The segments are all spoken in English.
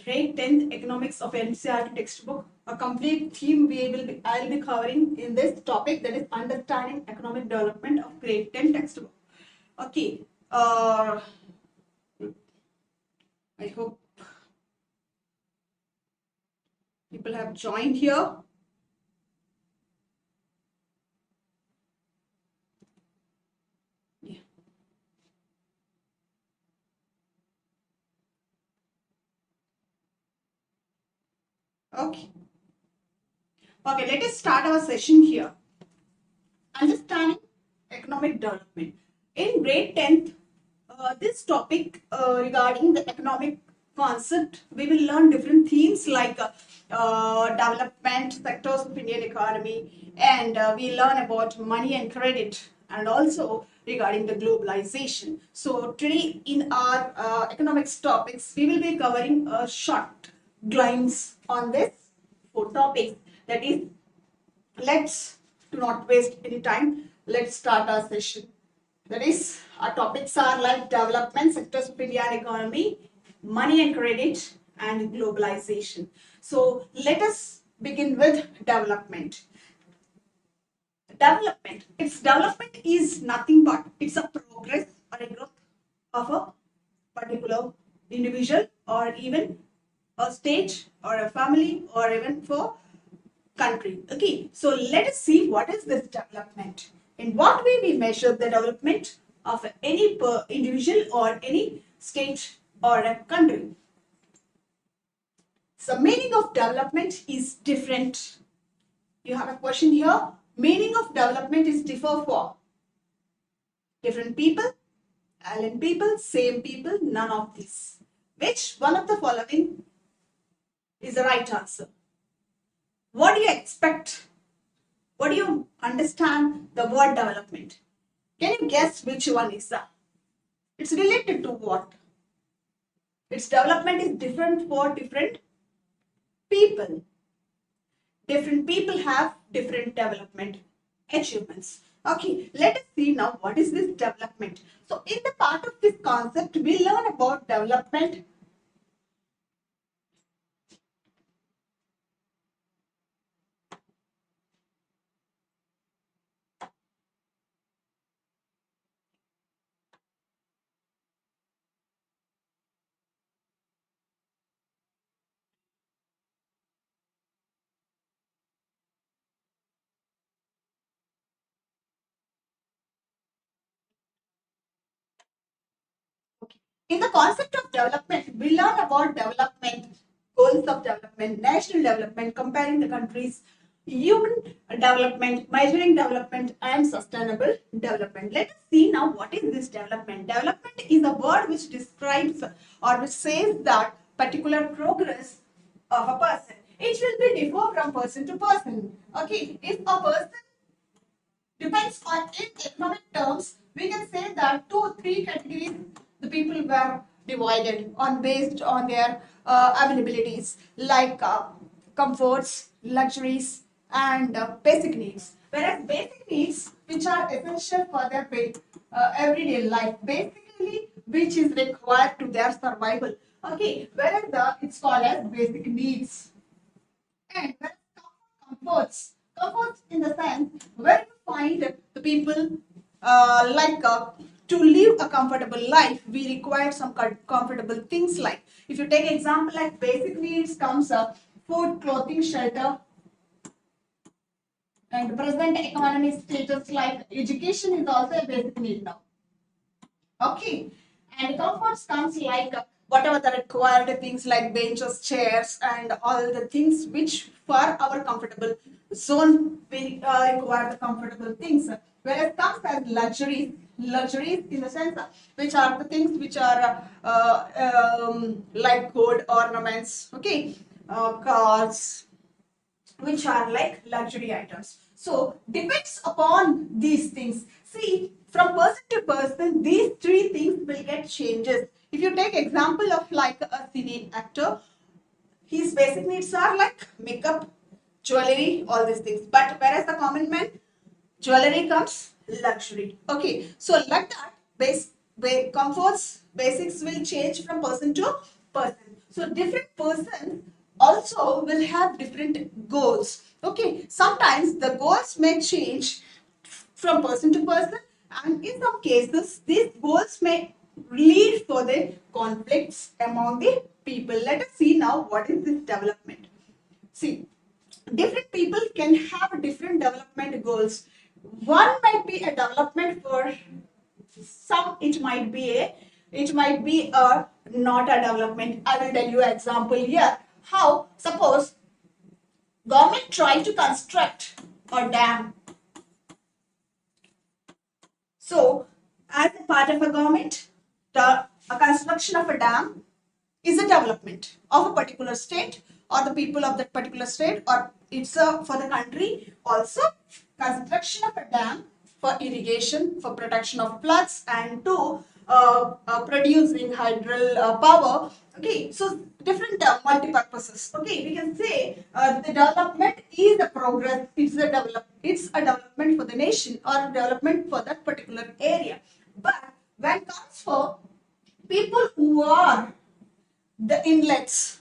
grade 10th economics of NCERT textbook. A complete theme I'll be covering in this topic, that is understanding economic development of grade 10 textbook. Okay. I hope people have joined here. Okay. Okay, let us start our session here. Understanding economic development. In grade 10th, this topic regarding the economic concept, we will learn different themes like development sectors of Indian economy, and we learn about money and credit, and also regarding the globalization. So today in our economics topics, we will be covering a short glimpse on this 4 topics. That is, let's do not waste any time. Let's start our session. That is, our topics are like development sectors of Indian economy, money and credit, and globalization. So let us begin with development. Development is nothing but it's a progress or a growth of a particular individual, or even a state or a family, or even for country. Okay, so let us see what is this development. In what way we measure the development of any individual or any state or a country. So meaning of development is different. You have a question here. Meaning of development is differ for different people, alien people, same people, none of these. Which one of the following is the right answer? What do you expect? What do you understand the word development? Can you guess which one is that? It's related to what? Its development is different for different people. Different people have different development achievements. Okay, let us see now what is this development. So in the part of this concept, we learn about development. In the concept of development, we learn about development, goals of development, national development, comparing the countries, human development, measuring development, and sustainable development. Let us see now what is this development. Development is a word which describes or which says that particular progress of a person. It will be differ from person to person. Okay, if a person depends on, in economic terms, we can say that 2-3 categories the people were divided on based on their availabilities, like comforts, luxuries, and basic needs. Whereas basic needs, which are essential for their everyday life, basically which is required to their survival. Okay, whereas it's called as basic needs. And whereas comforts in the sense where you find the people to live a comfortable life, we require some comfortable things. Like if you take example like basic needs comes food, clothing, shelter, and present economic status like education is also a basic need now. Okay, and comforts comes like whatever the required things like benches, chairs, and all the things which for our comfortable zone we require the comfortable things. Whereas comes as luxuries in the sense which are the things which are like gold ornaments, okay, cars, which are like luxury items. So depends upon these things. See, from person to person, these 3 things will get changes. If you take example of like a cine actor, his basic needs are like makeup, jewelry, all these things. But whereas the common man, jewelry comes luxury. Okay, so like that, comforts, basics will change from person to person. So different persons also will have different goals. Okay, sometimes the goals may change from person to person, and in some cases these goals may lead for the conflicts among the people. Let us see now what is this development. See, different people can have different development goals. One might be a development for some, it might be a not a development. I will tell you an example here. How, suppose government try to construct a dam. So as a part of a government, a construction of a dam is a development of a particular state or the people of that particular state, or it's a, for the country also. Construction of a dam for irrigation, for protection of floods, and to producing hydro power. Okay, so different multi-purposes. Okay, we can say the development is a progress, it's a development for the nation or a development for that particular area. But when it comes for people who are the inlets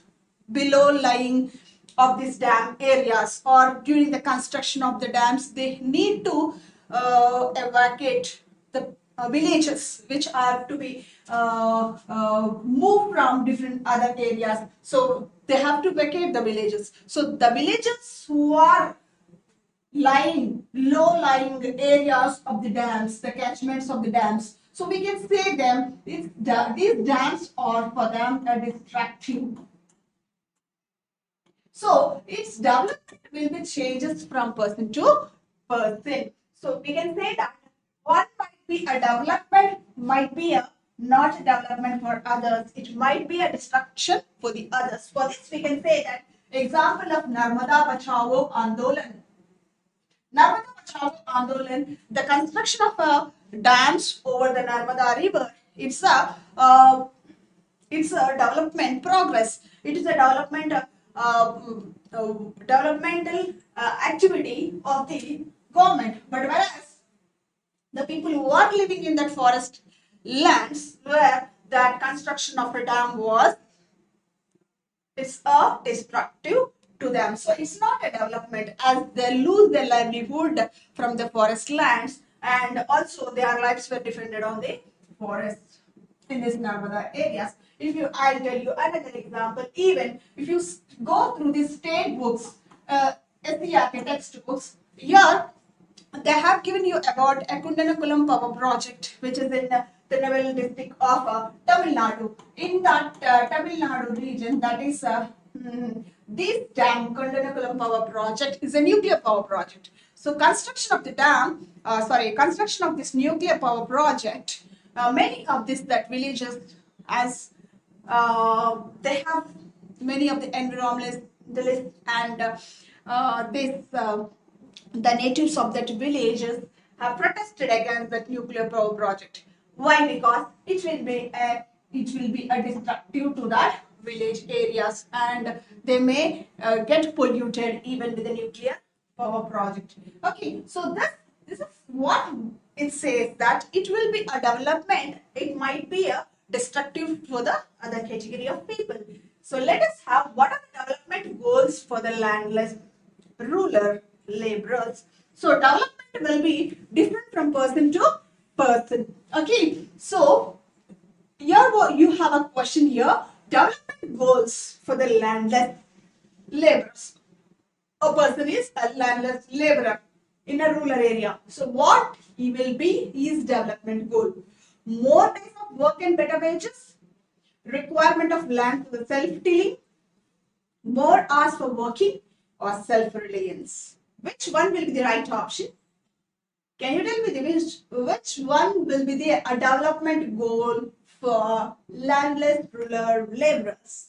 below lying of these dam areas, or during the construction of the dams, they need to evacuate the villages which are to be moved from different other areas. So they have to vacate the villages. So the villages who are low-lying areas of the dams, the catchments of the dams. So we can say them, these dams are for them a distracting. So its development will be changes from person to person. So we can say that one might be a development, might be a not a development for others. It might be a destruction for the others. For this we can say that example of Narmada Bachao Andolan. Narmada Bachao Andolan, the construction of dams over the Narmada River, it's a development progress. It is a developmental activity of the government. But whereas the people who are living in that forest lands where that construction of a dam was, it's a destructive to them. So it's not a development, as they lose their livelihood from the forest lands, and also their lives were dependent on the forest in these Narmada areas. I'll tell you another example. Even if you go through the state books, SCRK textbooks, here they have given you about a Kundanakulam power project, which is in the Naval district of Tamil Nadu. In that Tamil Nadu region, that is this dam, Kundanakulam power project, is a nuclear power project. So construction of the dam, construction of this nuclear power project, many of these that villages, as they have many of the environmentalists and the natives of that villages have protested against that nuclear power project. Why? Because it will be a destructive to that village areas, and they may get polluted even with the nuclear power project. Okay, so this is what it says, that it will be a development. It might be a destructive for the other category of people. So let us have what are the development goals for the landless, rural, laborers. So development will be different from person to person. Okay, so here you have a question here. Development goals for the landless laborers. A person is a landless laborer in a rural area. So what he will be, his development goal? More days of work and better wages, requirement of land for the self-tilling, more hours for working, or self-reliance. Which one will be the right option? Can you tell me which one will be the development goal for landless rural laborers?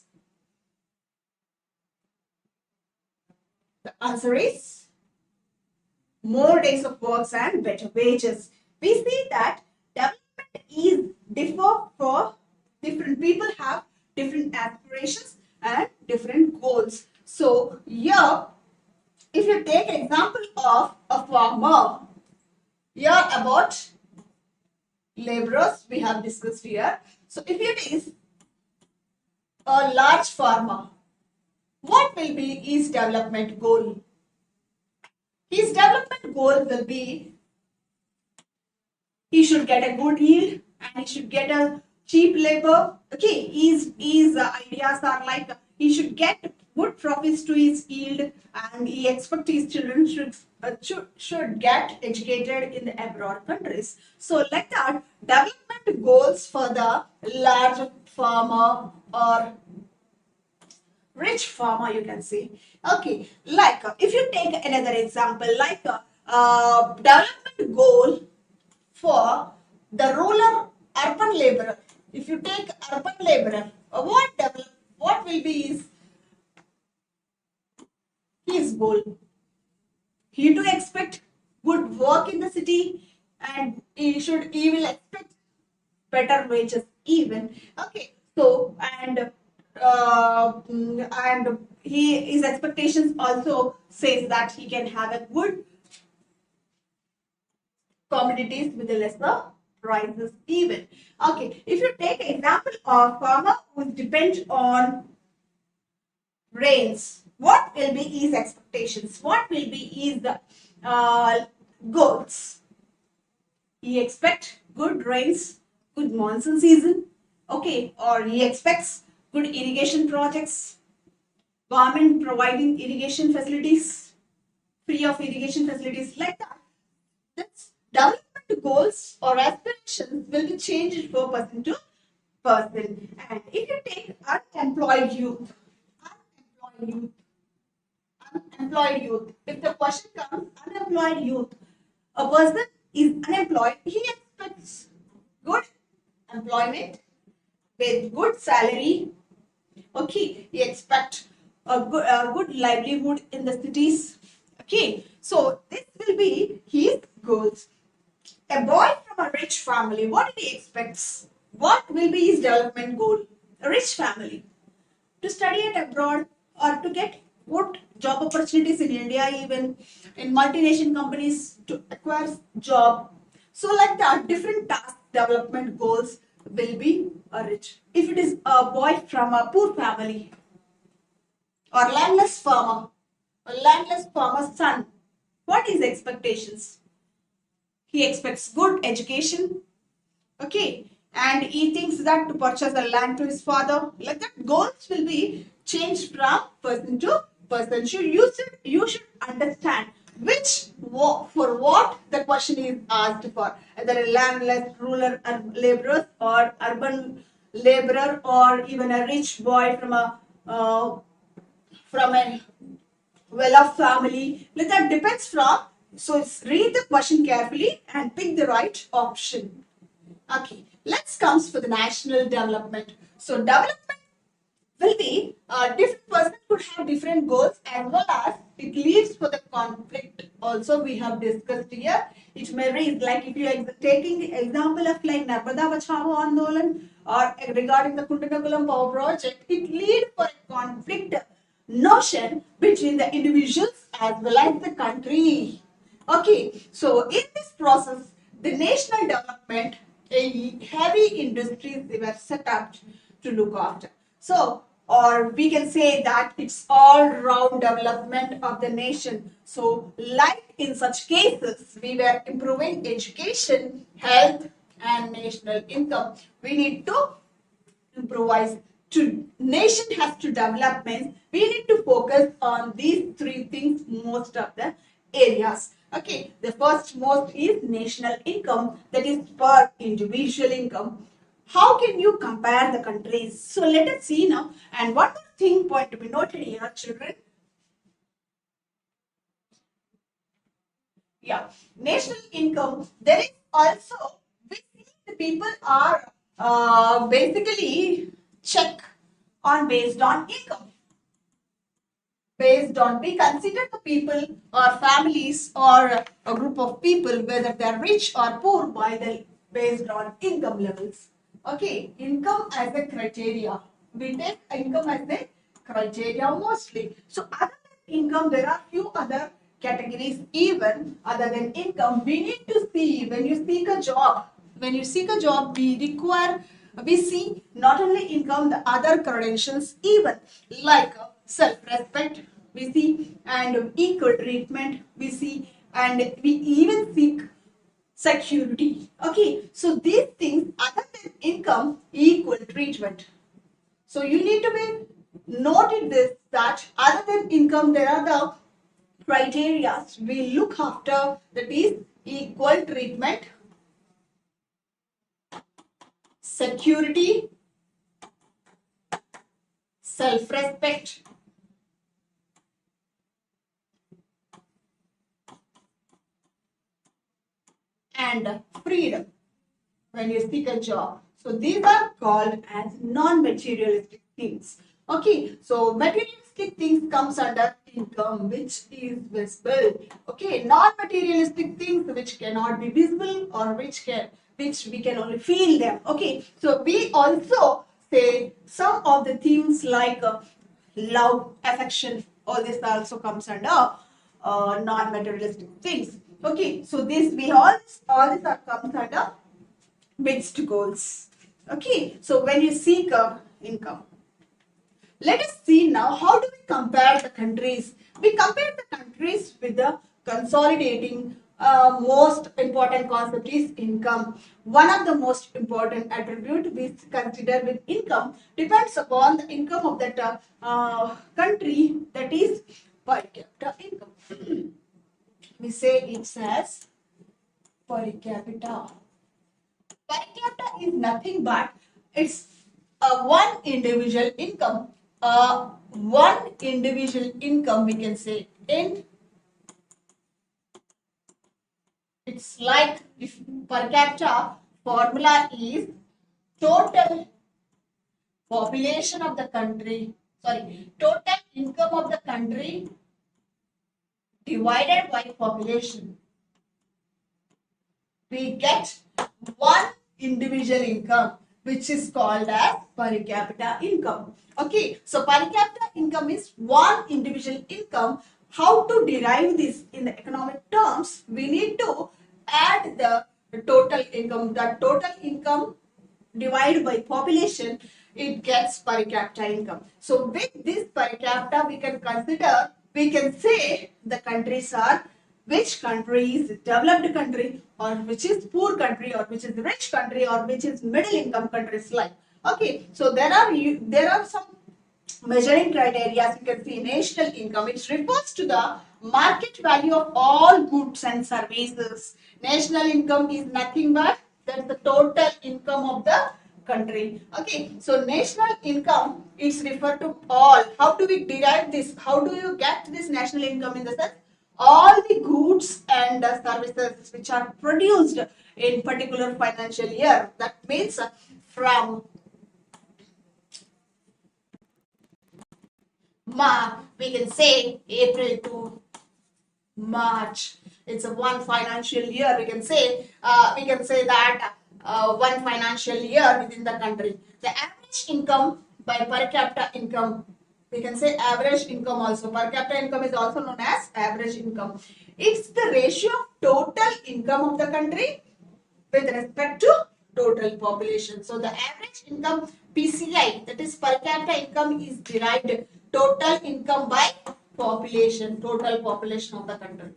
The answer is more days of work and better wages. We see that development is differ for different people, have different aspirations and different goals. So here, if you take example of a farmer, here about laborers we have discussed here. So if it is a large farmer, what will be his development goal? His development goal will be he should get a good yield and he should get a cheap labor. Okay, his ideas are like he should get good profits to his yield and he expect his children should get educated in the abroad countries. So like that, development goals for the large farmer or rich farmer, you can say. Okay, like if you take another example, like development goal for the rural urban laborer. If you take urban laborer, what will be his goal? He to expect good work in the city and he will expect better wages even. Okay, so and his expectations also says that he can have a good commodities with a lesser prices even. Okay, if you take example of farmer who depends on rains, what will be his expectations? What will be his goals? He expects good rains, good monsoon season, okay, or he expects good irrigation projects, government providing irrigation facilities, free of irrigation facilities like that. That's development goals or aspirations will be changed from person to person. And if you take unemployed youth, unemployed youth, if the question comes unemployed youth, a person is unemployed, he expects good employment with good salary. Okay, he expects a good livelihood in the cities. Okay, so this will be his goals. A boy from a rich family, what he expects? What will be his development goal? A rich family. To study at abroad or to get good job opportunities in India, even in multinational companies to acquire job. So like that, different task development goals will be rich. If it is a boy from a poor family or landless farmer's son, what is expectations? He expects good education, okay, and he thinks that to purchase a land to his father, like that goals will be changed from person to person. You should understand which for what the question is asked for, either a landless rural laborer or urban laborer or even a rich boy from a well-off family. Like that depends from. So read the question carefully and pick the right option. Okay, let's comes for the national development. So development will be different person could have different goals as well as it leads for the conflict. Also, we have discussed here. It may raise like if you are taking the example of like Narmada Bachao Andolan or regarding the Kundanakulam power project, it lead for a conflict notion between the individuals as well as the country. Okay, so in this process, the national development, a heavy industries they were set up to look after. So, or we can say that it's all round development of the nation. So, like in such cases, we were improving education, health, and national income. We need to improvise. To nation has to development. We need to focus on these three things most of the areas. Okay, the first most is national income, that is per individual income. How can you compare the countries? So let us see now. And one more thing point to be noted here, children. Yeah, national income. There is also we see the people are basically check on based on income. Based on we consider the people or families or a group of people whether they are rich or poor by the based on income levels. Okay, income as a criteria. We take income as a criteria mostly. So other than income, there are few other categories even other than income. We need to see when you seek a job. When you seek a job, we require we see not only income, the other credentials, even like self-respect, we see, and equal treatment, we see, and we even seek security. Okay, so these things other than income, equal treatment. So you need to be noted this, that other than income, there are the criteria we look after, that is equal treatment, security, self-respect, and freedom when you seek a job. So these are called as non-materialistic things. Okay, so materialistic things comes under income, which is visible. Okay, non-materialistic things which cannot be visible, or which we can only feel them. Okay, so we also say some of the things like love, affection, all this also comes under non-materialistic things. Okay, so this we all this are comes under mixed goals. Okay, so when you seek income, let us see now how do we compare the countries. We compare the countries with the consolidating most important concept is income. One of the most important attribute we consider with income depends upon the income of that country, that is per capita income. We say it as per capita. Per capita is nothing but it's one individual income. One individual income, we can say, in it's like if per capita formula is total population of the country, sorry, total income of the country divided by population. We get one individual income, which is called as per capita income. Okay, so per capita income is one individual income. How to derive this in the economic terms? We need to add the total income. The total income divided by population, it gets per capita income. So with this per capita, we can say the countries are, which country is developed country, or which is poor country, or which is rich country, or which is middle income countries like. Okay, so there are some measuring criteria. You can see national income. It refers to the market value of all goods and services. National income is nothing but that's the total income of the country. Okay, so national income is referred to all. How do we derive this? How do you get this national income? In the sense, all the goods and services which are produced in particular financial year. That means from we can say April to March. It's a one financial year. We can say that one financial year within the country. The average income by per capita income. We can say average income also. Per capita income is also known as average income. It's the ratio of total income of the country with respect to total population. So the average income PCI, that is per capita income, is derived total income by population, total population of the country.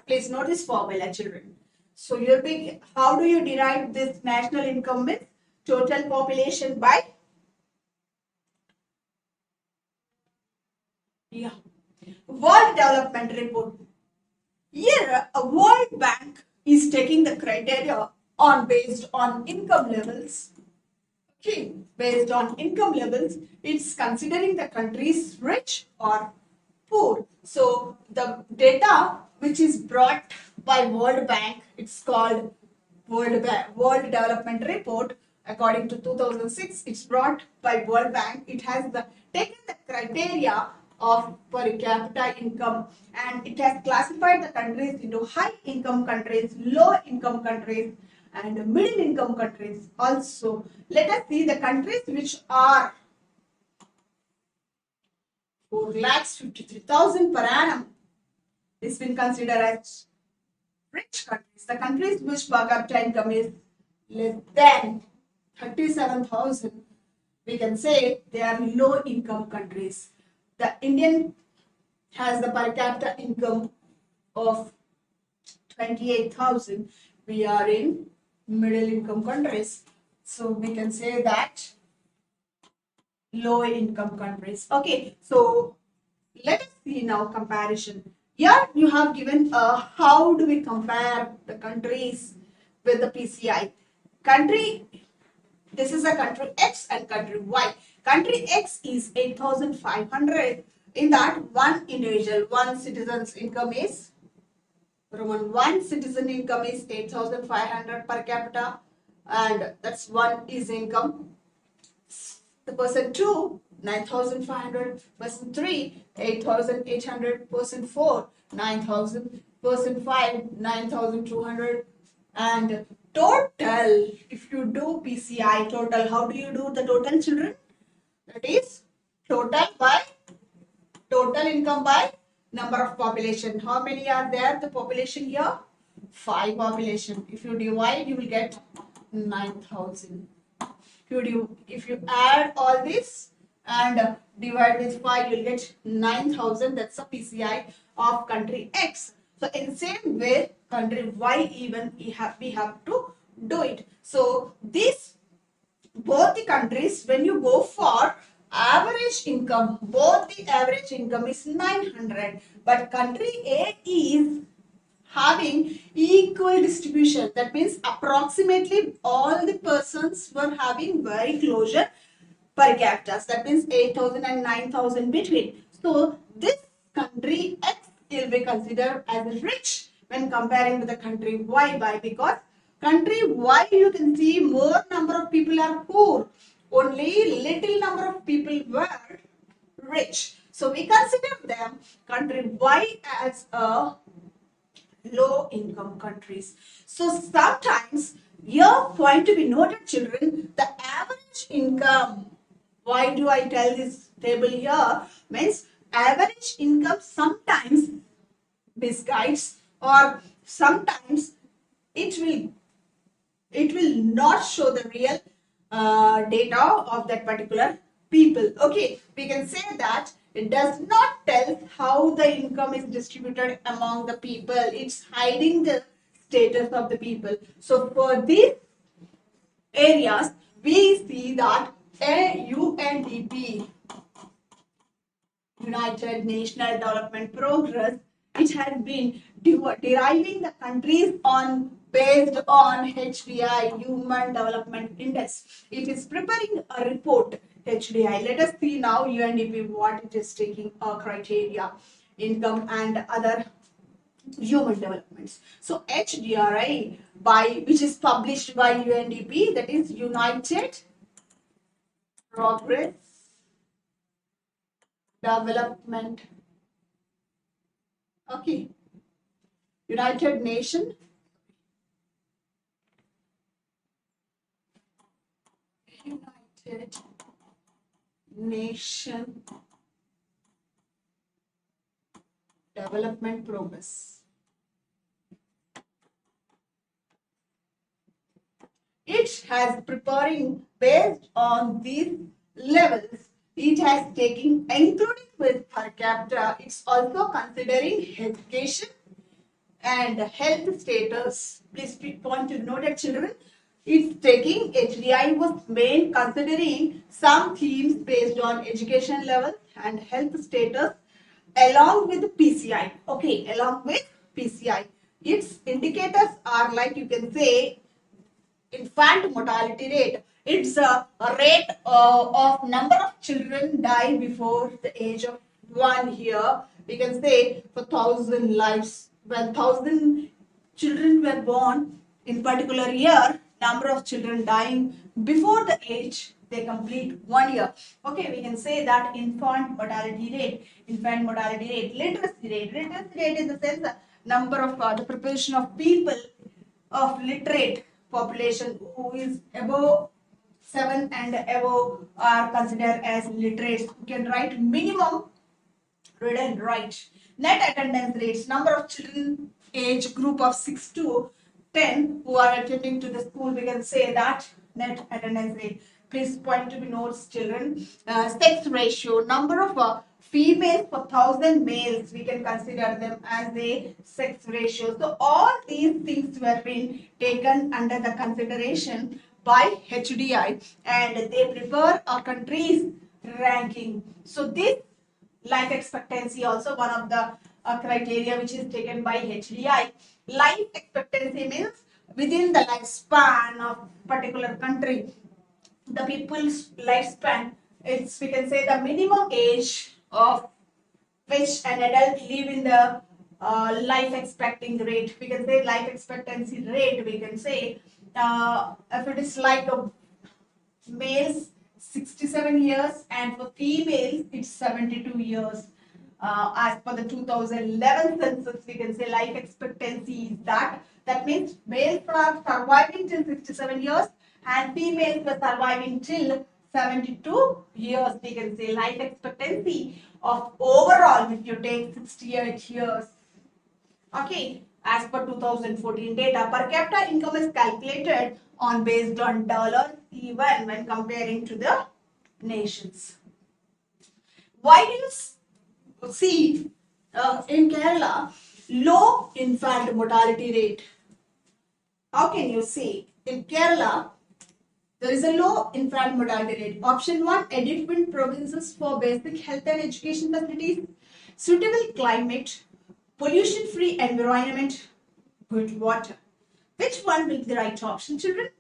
Please note this formula, children. So you'll be, how do you derive this national income with total population by? Yeah. World Development Report. Here, a World Bank is taking the criteria based on income levels. Okay, based on income levels, it's considering the countries rich or poor. So the data which is brought by World Bank, it's called World Development Report. According to 2006, it's brought by World Bank. It has taken the criteria of per capita income, and it has classified the countries into high income countries, low income countries, and middle income countries. Also, let us see the countries which are 4,53,000 per annum. This will consider as rich countries. The countries which per capita income is less than 37,000, we can say they are low income countries. The Indian has the per capita income of 28,000. We are in middle income countries. So we can say that low income countries. Okay, so let us see now comparison. Here you have given how do we compare the countries with the PCI. Country, this is a country X and country Y. Country X is 8,500. In that, one individual, one citizen's income is one citizen income is 8,500 per capita, and that's one is income. The person 2, 9,500, person 3, 8,800, person 4, 9,000, person 5, 9,200, and total, if you do PCI total, how do you do the total, children? That is total income by number of population. How many are there, the population here? 5 population. If you divide, you will get 9,000. If you add all this and divide with 5, you'll get 9,000. That's the PCI of country X. So in the same way, country Y even we have to do it. So this both the countries, when you go for average income, both the average income is 900, but country A is having equal distribution. That means approximately all the persons were having very closer per capita. That means 8,000 and 9,000 between. So this country X will be considered as rich when comparing to the country Y. Why? Because country Y, you can see more number of people are poor. Only little number of people were rich. So we consider them country Y as a low income countries. So sometimes here point to be noted, children, the average income. Why do I tell this table here? Means average income sometimes misguides, or sometimes it will not show the real data of that particular people. Okay, we can say that it does not tell how the income is distributed among the people. It's hiding the status of the people. So for these areas, we see that UNDP, United National Development Progress, it has been deriving the countries on based on HDI, Human Development Index. It is preparing a report, HDI. Let us see now UNDP what it is taking criteria, income and other human developments. So HDRI, by which is published by UNDP, that is United Progress Development. Okay. United Nation Development Progress. It has preparing based on these levels. It has taken, including with per capita, it's also considering education and health status. Please point to note that, children, it's taking HDI was main considering some themes based on education level and health status along with PCI. Okay, along with PCI. Its indicators are like, you can say, infant mortality rate. It's a rate of number of children die before the age of 1 year. We can say for 1,000 lives, when 1,000 children were born in particular year, number of children dying before the age they complete 1 year. Okay, we can say that infant mortality rate, literacy rate. Literacy rate in the sense number of the proportion of people of literate population who is above 7 and above are considered as literates, who can write minimum read and write. Net attendance rates, number of children age group of 6 to 10 who are attending to the school, we can say that net attendance rate. Please point to be notes, children. Sex ratio, number of females per 1,000 males, we can consider them as a sex ratio. So all these things were being taken under the consideration by HDI, and they prepare a country's ranking. So this life expectancy also one of the criteria which is taken by HDI. Life expectancy means within the lifespan of particular country, the people's lifespan. It's, we can say, the minimum age of which an adult live in the life expecting rate. We can say life expectancy rate. We can say if it is like a males 67 years and for females it's 72 years. As per the 2011 census, we can say life expectancy is that. That means males are surviving till 67 years and females were surviving till 72 years. We can say life expectancy of overall, if you take 68 years. Okay, as per 2014 data, per capita income is calculated on based on dollar even when comparing to the nations. Why do you see in Kerala low infant mortality rate? How can you see in Kerala there is a low infant mortality rate? Option 1, adequate provinces for basic health and education facilities, suitable climate, pollution-free environment, good water. Which one will be the right option, children?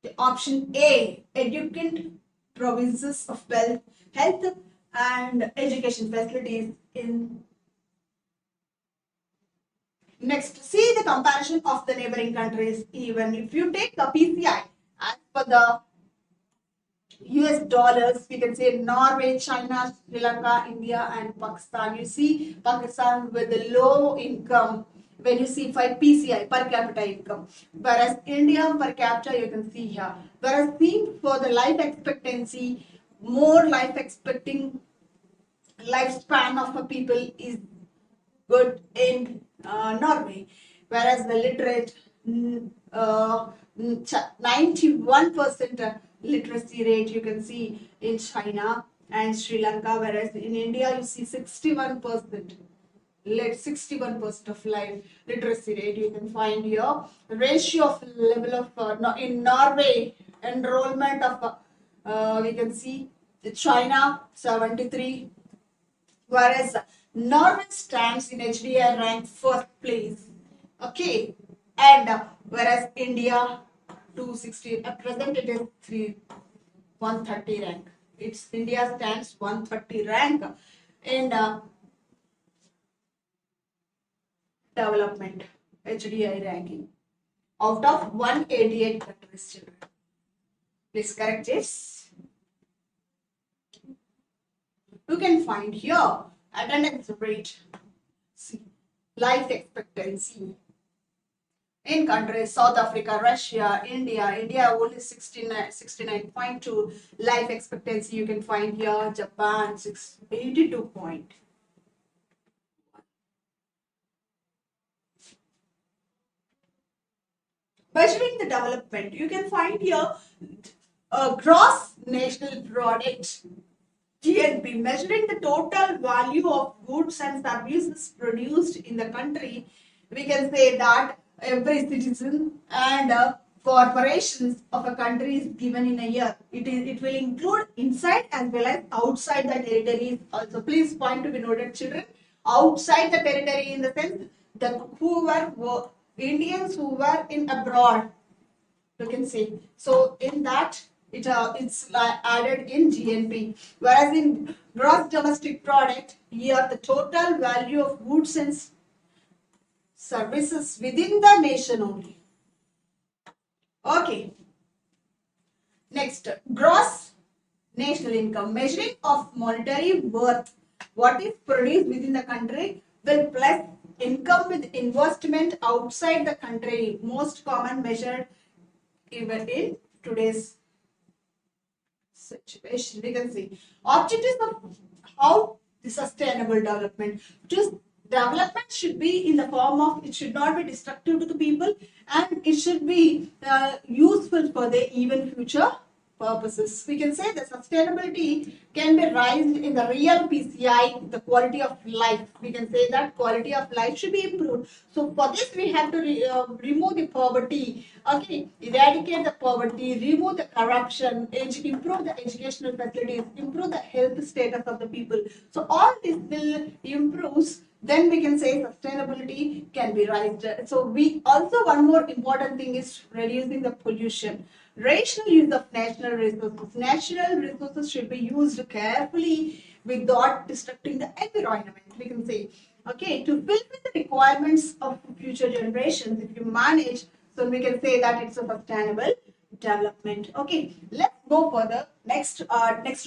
The option A, adequate provinces of health and education facilities in. Next, see the comparison of the neighboring countries. Even if you take the PCI as per the US dollars, we can say Norway, China, Sri Lanka, India, and Pakistan. You see Pakistan with the low income when you see by PCI, per capita income. Whereas India per capita, you can see here. Whereas see for the life expectancy, more life expecting lifespan of a people is good in Norway. Whereas the literate 91% literacy rate you can see in China and Sri Lanka, whereas in India you see 61%. 61% of life literacy rate you can find here. Ratio of level of in Norway enrollment of we can see China 73, whereas Norway stands in HDI rank first place. Okay, and whereas India 260 at present it is 130 rank. It's India stands 130 rank in development HDI ranking out of 188 countries, children. Please correct this. You can find here attendance rate, see, life expectancy in countries South Africa, Russia, India. India only 69.2 life expectancy you can find here. Japan 82 point. Measuring the development, you can find here gross national product, GNP, measuring the total value of goods and services produced in the country. We can say that every citizen and corporations of a country is given in a year. It will include inside as well as outside the territories also. Please point to be noted, children. Outside the territory in the sense that who were Indians who were in abroad, you can say. So in that it's added in GNP. Whereas in gross domestic product, here the total value of goods and services within the nation only. Okay. Next, gross national income, measuring of monetary worth. What is produced within the country will plus income with investment outside the country. Most common measured even in today's situation. We can see objectives of how the sustainable development. Just Development should be in the form of, it should not be destructive to the people, and it should be useful for the even future purposes. We can say that sustainability can be raised in the real PCI, the quality of life. We can say that quality of life should be improved. So for this we have to remove the poverty, okay, eradicate the poverty, remove the corruption, improve the educational facilities, improve the health status of the people. So all this will improve, then we can say sustainability can be raised. So we also, one more important thing is reducing the pollution. Rational use of natural resources. Natural resources should be used carefully without destructing the environment. We can say, okay, to fulfill the requirements of future generations, if you manage, so we can say that it's a sustainable development. Okay, let's go for the next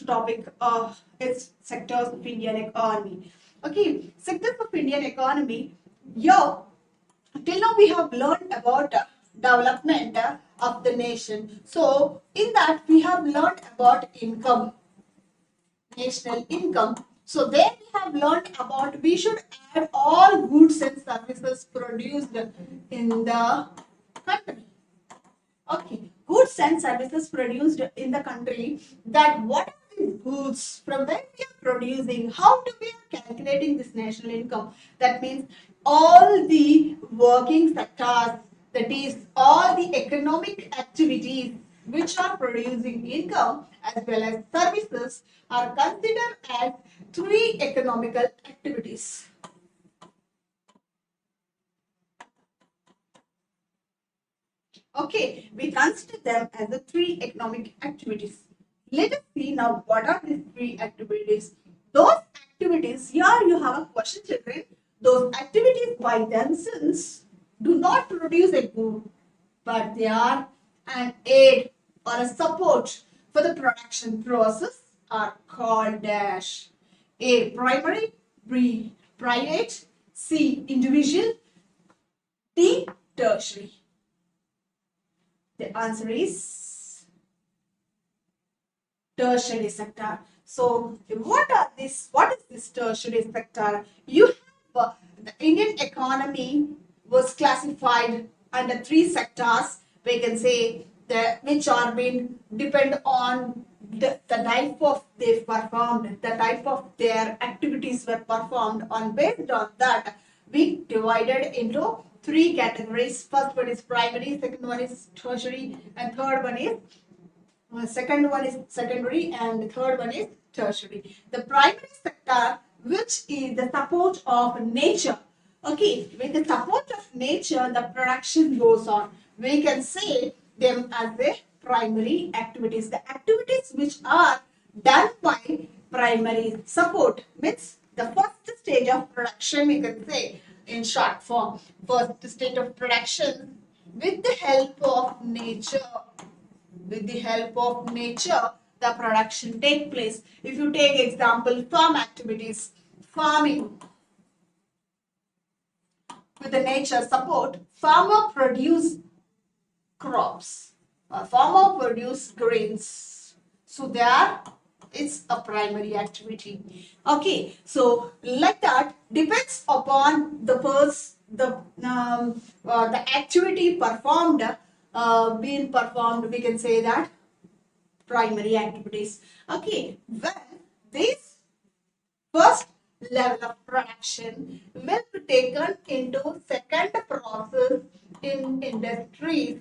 topic. Is sectors of Indian economy. Okay, sectors of Indian economy. Here, till now we have learned about development of the nation. So in that we have learned about income, national income. So there we have learned about, we should add all goods and services produced in the country. Okay, goods and services produced in the country, that what are these goods, from where we are producing, how do we are calculating this national income. That means all the working sectors, that is all the economic activities which are producing income as well as services are considered as three economical activities. Okay, we consider them as the three economic activities. Let us see now what are these three activities. Those activities, here you have a question, children. Those activities by themselves do not produce a good, but they are an aid or a support for the production process, are called dash. A, primary, B, private, C, individual, D, tertiary. The answer is tertiary sector. So what are this? What is this tertiary sector? You have the Indian economy was classified under three sectors. We can say which are being depend on the type of they've performed, the type of their activities were performed. On based on that, we divided into three categories. First one is primary, second one is tertiary, and third one is second one is secondary, and the third one is tertiary. The primary sector, which is the support of nature. Okay, with the support of nature, the production goes on. We can say them as the primary activities. The activities which are done by primary support means the first stage of production, we can say in short form, first stage of production with the help of nature. With the help of nature, the production take place. If you take example, farm activities, farming. With the nature support, farmer produce crops. Farmer produce grains. So there, it's a primary activity. Okay, so like that depends upon the the activity performed, being performed. We can say that primary activities. Okay, when this first level of production will be taken into second process in industries.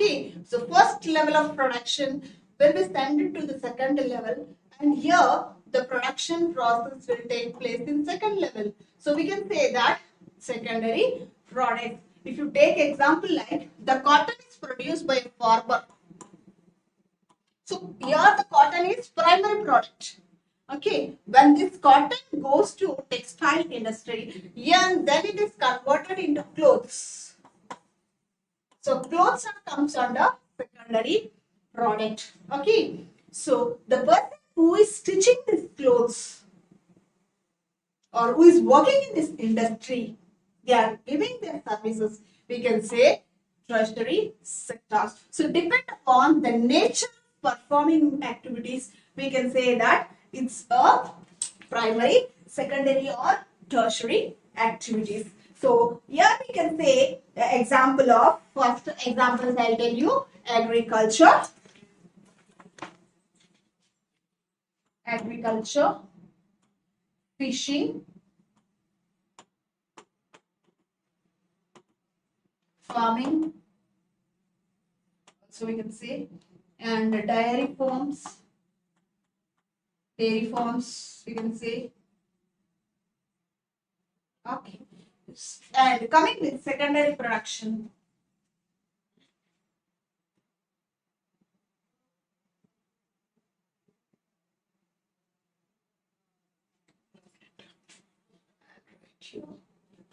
Okay, so first level of production will be sent to the second level, and here the production process will take place in second level. So we can say that secondary products. If you take example like the cotton is produced by a farmer. So here the cotton is primary product. Okay, when this cotton goes to textile industry, and then it is converted into clothes. So clothes comes under secondary product. Okay, so the person who is stitching these clothes or who is working in this industry, they are giving their services. We can say tertiary sectors. So depend upon the nature of performing activities, we can say that it's a primary secondary or tertiary activities. So here we can say the example of, first examples I'll tell you, agriculture, fishing, farming, so we can say, and dairy farms, we can say. Okay. And coming with secondary production.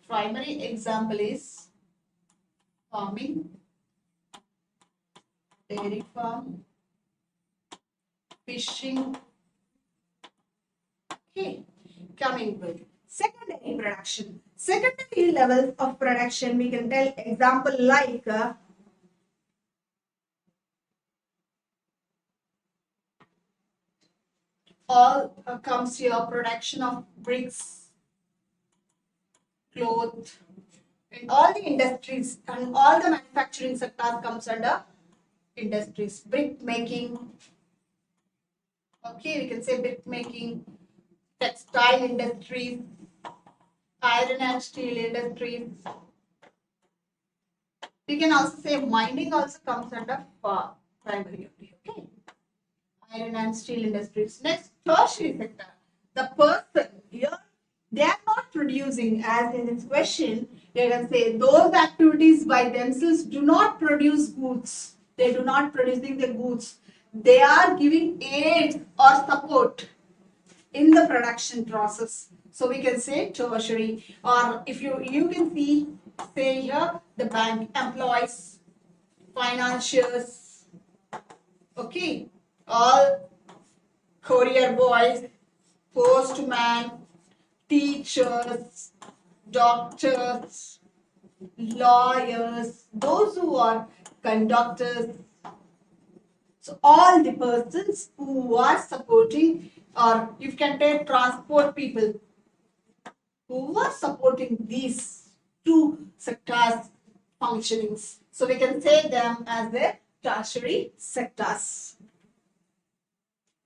Primary example is farming, dairy farm, fishing. Okay. Coming with secondary production. Secondary levels of production, we can tell example like all comes here, production of bricks, cloth, and all the industries and all the manufacturing sectors comes under industries. Brick making, okay, we can say brick making, textile industries, iron and steel industries. We can also say mining also comes under primary only. Okay, iron and steel industries. Next, tertiary sector. The person here, they are not producing, as in this question, you can say those activities by themselves do not produce goods. They do not producing the goods. They are giving aid or support in the production process. So we can say tertiary, or if you can see, say here, the bank employees, financiers, okay, all courier boys, postman, teachers, doctors, lawyers, those who are conductors. So all the persons who are supporting, or you can take transport people who are supporting these two sectors functionings. So we can say them as the tertiary sectors.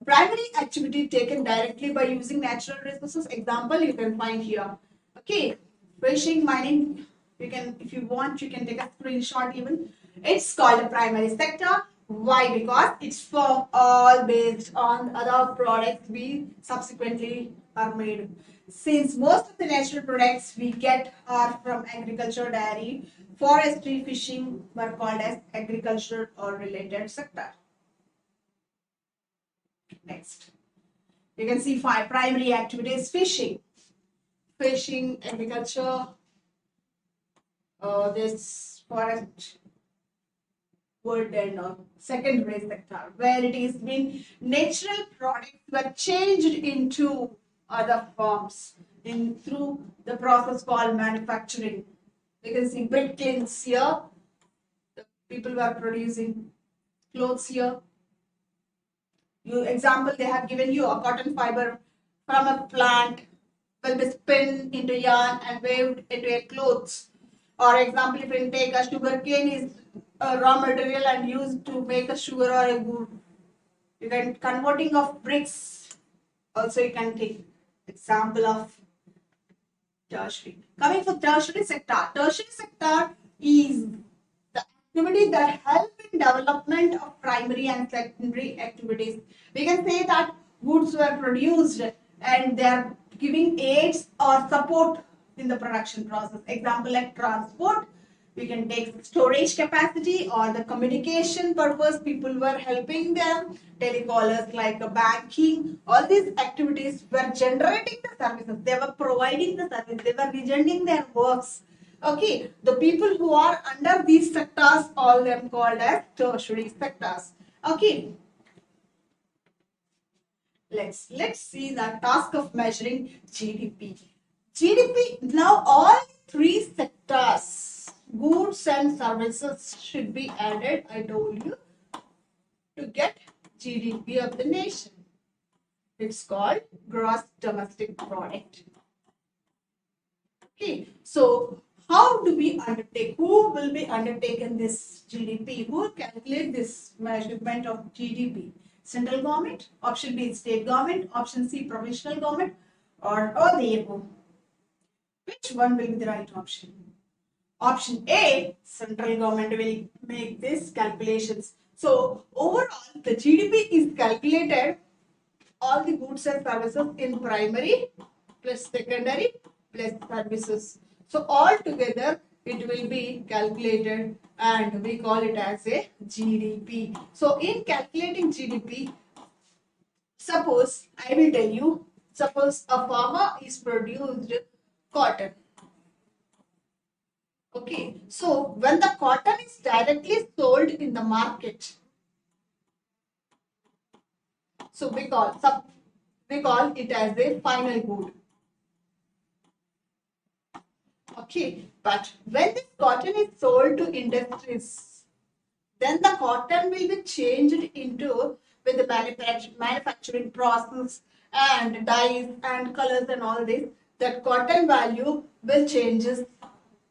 Primary activity taken directly by using natural resources. Example you can find here. Okay, fishing, mining. You can, if you want, you can take a screenshot even. It's called a primary sector. Why? Because it's from all based on other products we subsequently are made. Since most of the natural products we get are from agriculture, dairy, forestry, fishing were called as agriculture or related sector. Next, you can see 5 primary activities: fishing, agriculture, this forest, wood, and secondary sector, where it is been natural products were changed into other forms in through the process called manufacturing. You can see brick kilns here. The people were producing clothes here. Example, they have given you a cotton fiber from a plant will be spun into yarn and waved into a clothes. Or example, if you take a sugar cane is a raw material and used to make a sugar or a good. You can converting of bricks. Also, you can take example of tertiary. Coming for tertiary sector. Tertiary sector is the activity that help in development of primary and secondary activities. We can say that goods were produced and they are giving aids or support in the production process. Example like transport. We can take storage capacity or the communication purpose. People were helping them. Telecallers like banking. All these activities were generating the services. They were providing the service. They were regenerating their works. Okay, the people who are under these sectors, all them called as tertiary sectors. Okay, let's see the task of measuring GDP. GDP, now all 3 sectors, goods and services, should be added, I told you, to get GDP of the nation. It's called gross domestic product. Okay, so how do we undertake? Who will be undertaken this GDP? Who will calculate this measurement of GDP? Central government, option B state government, option C provincial government, or all the above. Which one will be the right option? Option A, central government will make these calculations. So overall, the GDP is calculated all the goods and services in primary plus secondary plus services. So all together it will be calculated and we call it as a GDP. So in calculating GDP, suppose I will tell you, suppose a farmer is produced cotton. Okay, so when the cotton is directly sold in the market, so we call it as a final good. Okay, but when this cotton is sold to industries, then the cotton will be changed into with the manufacturing process and dyes and colors and all this. That cotton value will changes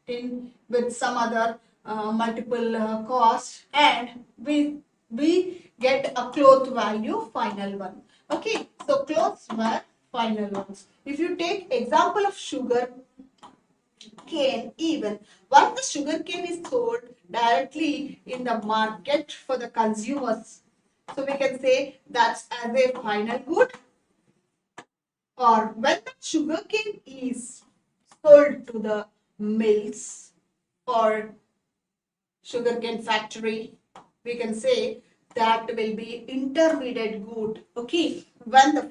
in with some other multiple cost, and we get a cloth value final one. Okay, so clothes were final ones. If you take example of sugar cane, even once the sugar cane is sold directly in the market for the consumers, so we can say that's as a final good. Or when the sugar cane is sold to the mills or sugarcane factory, we can say that will be intermediate good. Okay, when the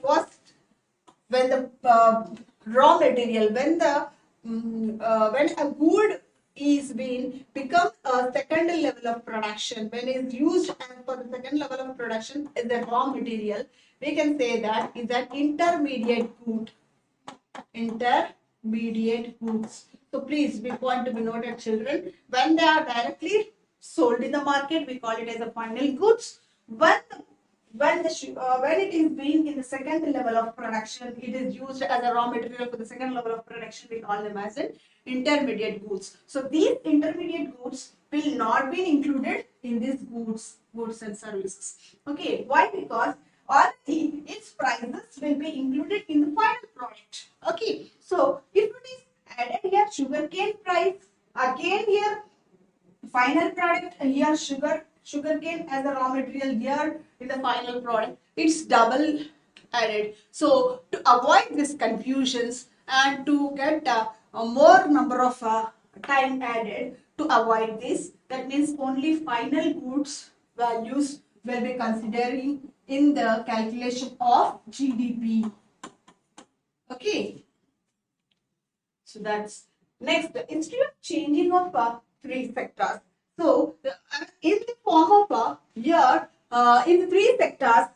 raw material, when a good is being become a second level of production, when it's used as for the second level of production is the raw material, we can say that is an intermediate good. Intermediate goods. So please be point to be noted, children. When they are directly sold in the market, we call it as a final goods. When it is being in the second level of production, it is used as a raw material for the second level of production. We call them as an intermediate goods. So these intermediate goods will not be included in these goods and services. Okay, why? Because already its prices will be included in the final product. Okay, so if it is added here sugarcane price, again here final product, here sugarcane as a raw material, here in the final product, it's double added. So to avoid this confusions and to get a more number of time added, to avoid this, that means only final goods values will be considering in the calculation of GDP. Okay, so that's next. Instead of changing of three sectors, so in the form of here in the three sectors,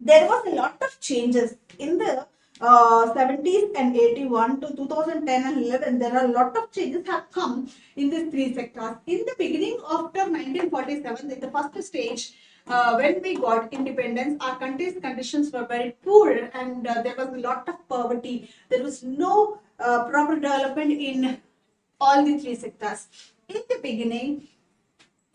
there was a lot of changes in the 70s and 81 to 2010 and 11. There are a lot of changes have come in these three sectors. In the beginning, after 1947, in the first stage, when we got independence, our country's conditions were very poor, and there was a lot of poverty. There was no proper development in all the three sectors. In the beginning,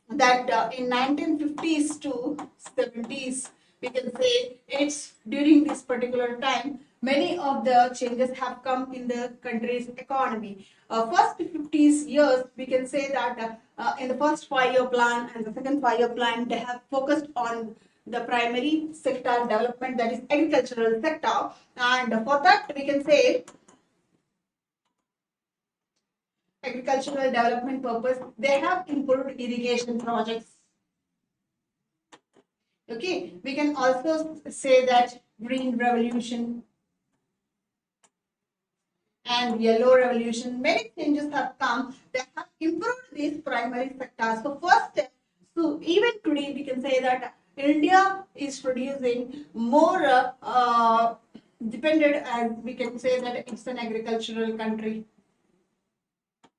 that in 1950s to 70s, we can say it's during this particular time many of the changes have come in the country's economy. First 50s years, we can say that in the first 5-year plan and the second 5-year plan, they have focused on the primary sector development, that is agricultural sector, and for that we can say agricultural development purpose, they have improved irrigation projects. Okay, we can also say that green revolution and yellow revolution, many changes have come that have improved these primary sectors. So first, so even today we can say that India is producing more dependent, as we can say that it's an agricultural country.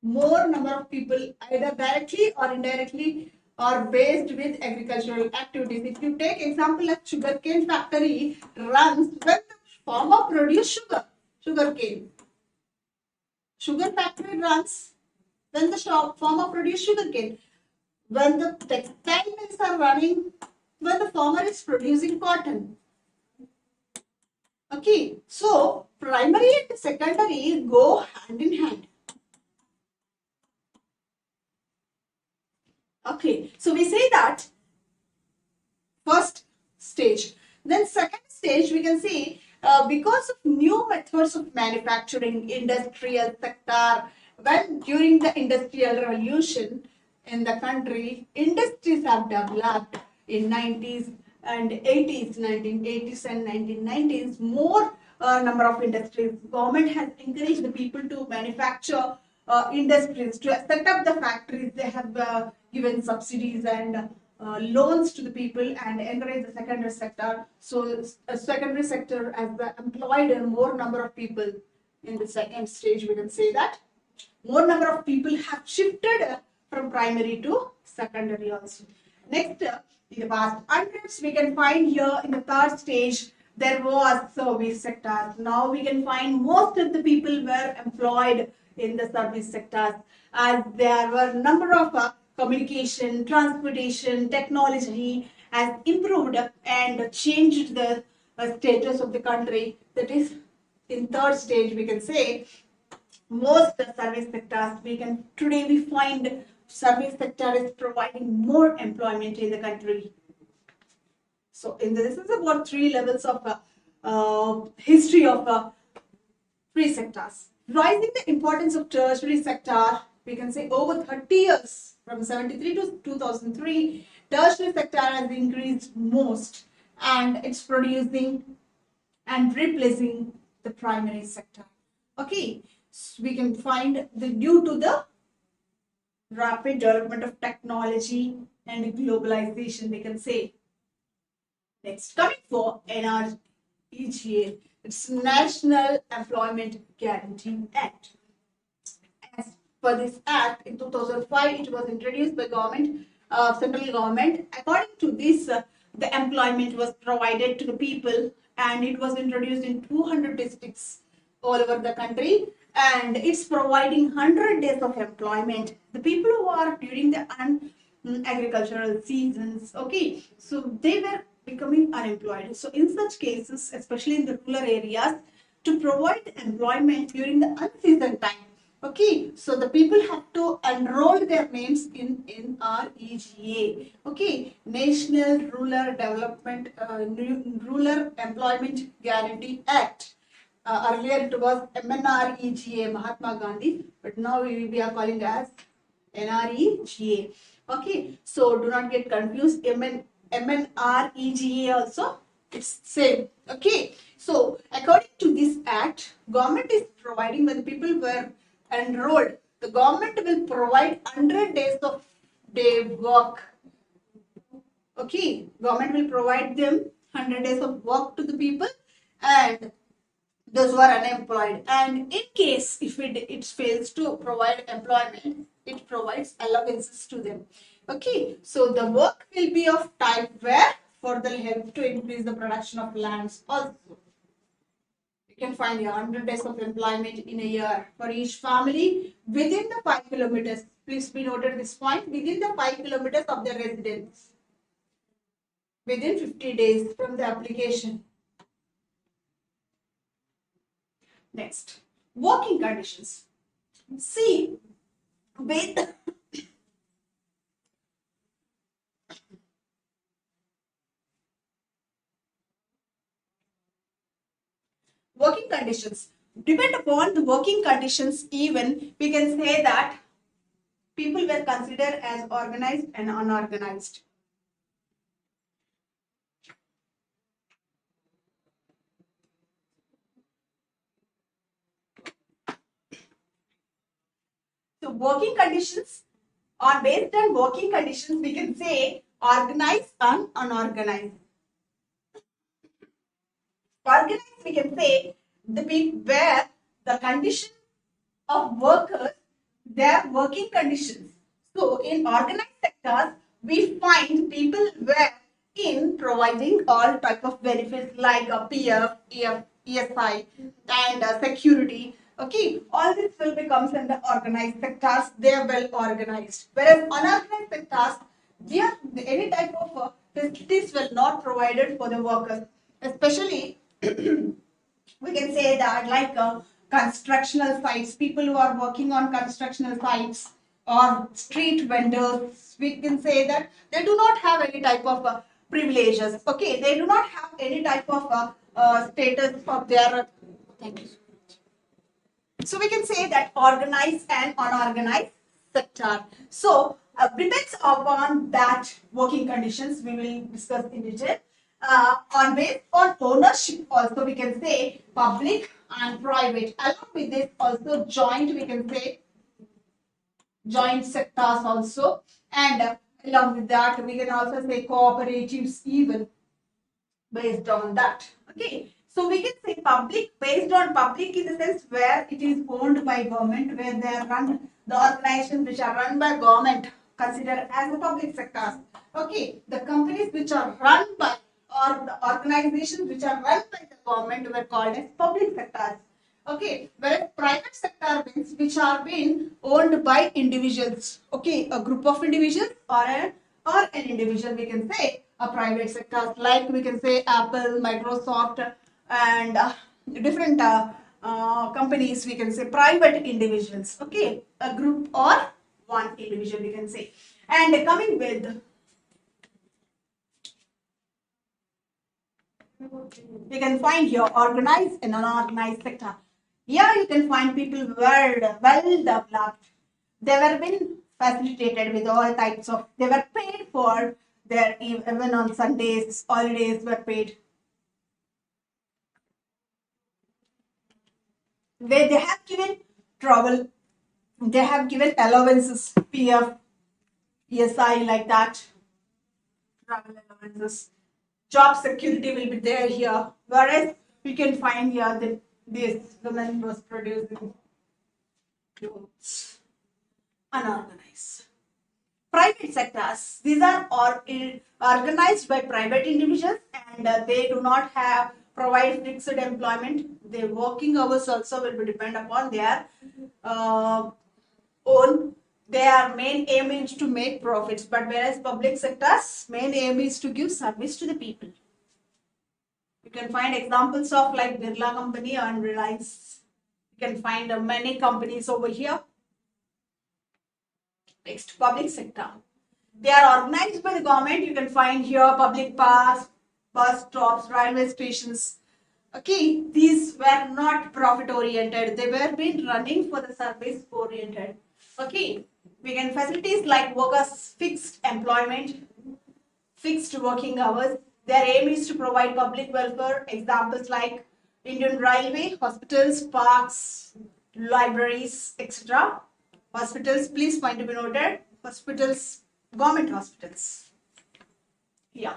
More number of people either directly or indirectly are based with agricultural activities. If you take example of sugarcane factory runs when the farmer produce sugarcane. Sugar factory runs when the farmer produce sugarcane. When the textile mills are running, when the farmer is producing cotton. Okay, so primary and secondary go hand in hand. Okay, so we say that first stage. Then second stage we can see because of new methods of manufacturing, industrial sector, when during the industrial revolution in the country, industries have developed in 90s and 80s, 1980s and 1990s, more number of industries. Government has encouraged the people to manufacture industries, to set up the factories. They have given subsidies and loans to the people and encourage the secondary sector. So secondary sector has employed a more number of people in the second stage. We can say that more number of people have shifted from primary to secondary also. Next, in the past hundreds, we can find here in the third stage, there was service sector. Now we can find most of the people were employed in the service sectors, as there were number of communication, transportation, technology has improved and changed the status of the country. That is, in third stage, we can say most service sectors, today we find service sector is providing more employment in the country. So this is about 3 levels of history of 3 sectors. Rising the importance of tertiary sector, we can say over 30 years, from 73 to 2003, tertiary sector has increased most, and it's producing and replacing the primary sector. Okay, so we can find due to the rapid development of technology and globalization, we can say. Next, coming for NREGA, it's National Employment Guarantee Act. As per this act, in 2005, it was introduced by central government. According to this, the employment was provided to the people, and it was introduced in 200 districts all over the country, and it's providing 100 days of employment. The people who are during the agricultural seasons, okay, so they were becoming unemployed. So in such cases, especially in the rural areas, to provide employment during the unseason time, okay, so the people have to enroll their names in NREGA, okay, National Rural Employment Guarantee Act. Earlier it was MNREGA, Mahatma Gandhi, but now we are calling as NREGA. Okay, so do not get confused. MNREGA also, it's same. Okay, so according to this act, government is providing, when the people were enrolled, the government will provide 100 days of day work. Okay, government will provide them 100 days of work to the people, and those who are unemployed, and in case if it fails to provide employment, it provides allowances to them. Okay, so the work will be of type where further help to increase the production of lands also. You can find 100 days of employment in a year for each family within the 5 kilometers. Please be noted this point, within the 5 kilometers of their residence, within 50 days from the application. Next, working conditions. See, with working conditions, depend upon the working conditions, even we can say that people were considered as organized and unorganized. So working conditions, or based on working conditions, we can say organized and unorganized. Organized, we can say the people where the condition of workers, their working conditions. So in organized sectors, we find people were in providing all type of benefits like a PF, ESI, and security. Okay, all this will becomes in the organized sectors. They are well organized. Whereas unorganized sectors, there any type of facilities will not provided for the workers, especially we can say that like constructional sites, people who are working on constructional sites or street vendors, we can say that they do not have any type of privileges. Okay, they do not have any type of status of their. Thank you. So we can say that organized and unorganized sector. So depends upon that working conditions we will discuss in detail. On based on ownership also we can say public and private. Along with this also joint we can say joint sectors also, and along with that we can also say cooperatives even based on that. Okay, so we can say public based on public in the sense where it is owned by government, where they are run, the organizations which are run by government considered as the public sectors. Okay, the companies which are run by or the organizations which are run by the government were called as public sectors. Okay, whereas private sector means which are being owned by individuals. Okay, a group of individuals or an individual, we can say a private sector, like we can say Apple, Microsoft, and different companies, we can say private individuals. Okay, a group or one individual, we can say. And coming with, we can find here organized and unorganized sector. Here you can find people well developed. They were been facilitated with all types of, they were paid for their, even on Sundays, holidays were paid. Where they have given travel, they have given allowances, PF, ESI, like that, travel allowances. Job security will be there here. Whereas we can find here that this woman was producing clothes. Unorganized. Private sectors, these are organized by private individuals, and they do not have provide fixed employment. Their working hours also will be depend upon their own. Their main aim is to make profits, but whereas public sectors main aim is to give service to the people. You can find examples of like Birla Company and Reliance. You can find many companies over here. Next, public sector. They are organized by the government. You can find here public parks, bus stops, railway stations. Okay, these were not profit oriented. They were been running for the service oriented. Okay, we can facilities like workers fixed employment, fixed working hours. Their aim is to provide public welfare. Examples like Indian Railway, hospitals, parks, libraries, etc. Hospitals, please point to be noted. Hospitals, government hospitals. Yeah.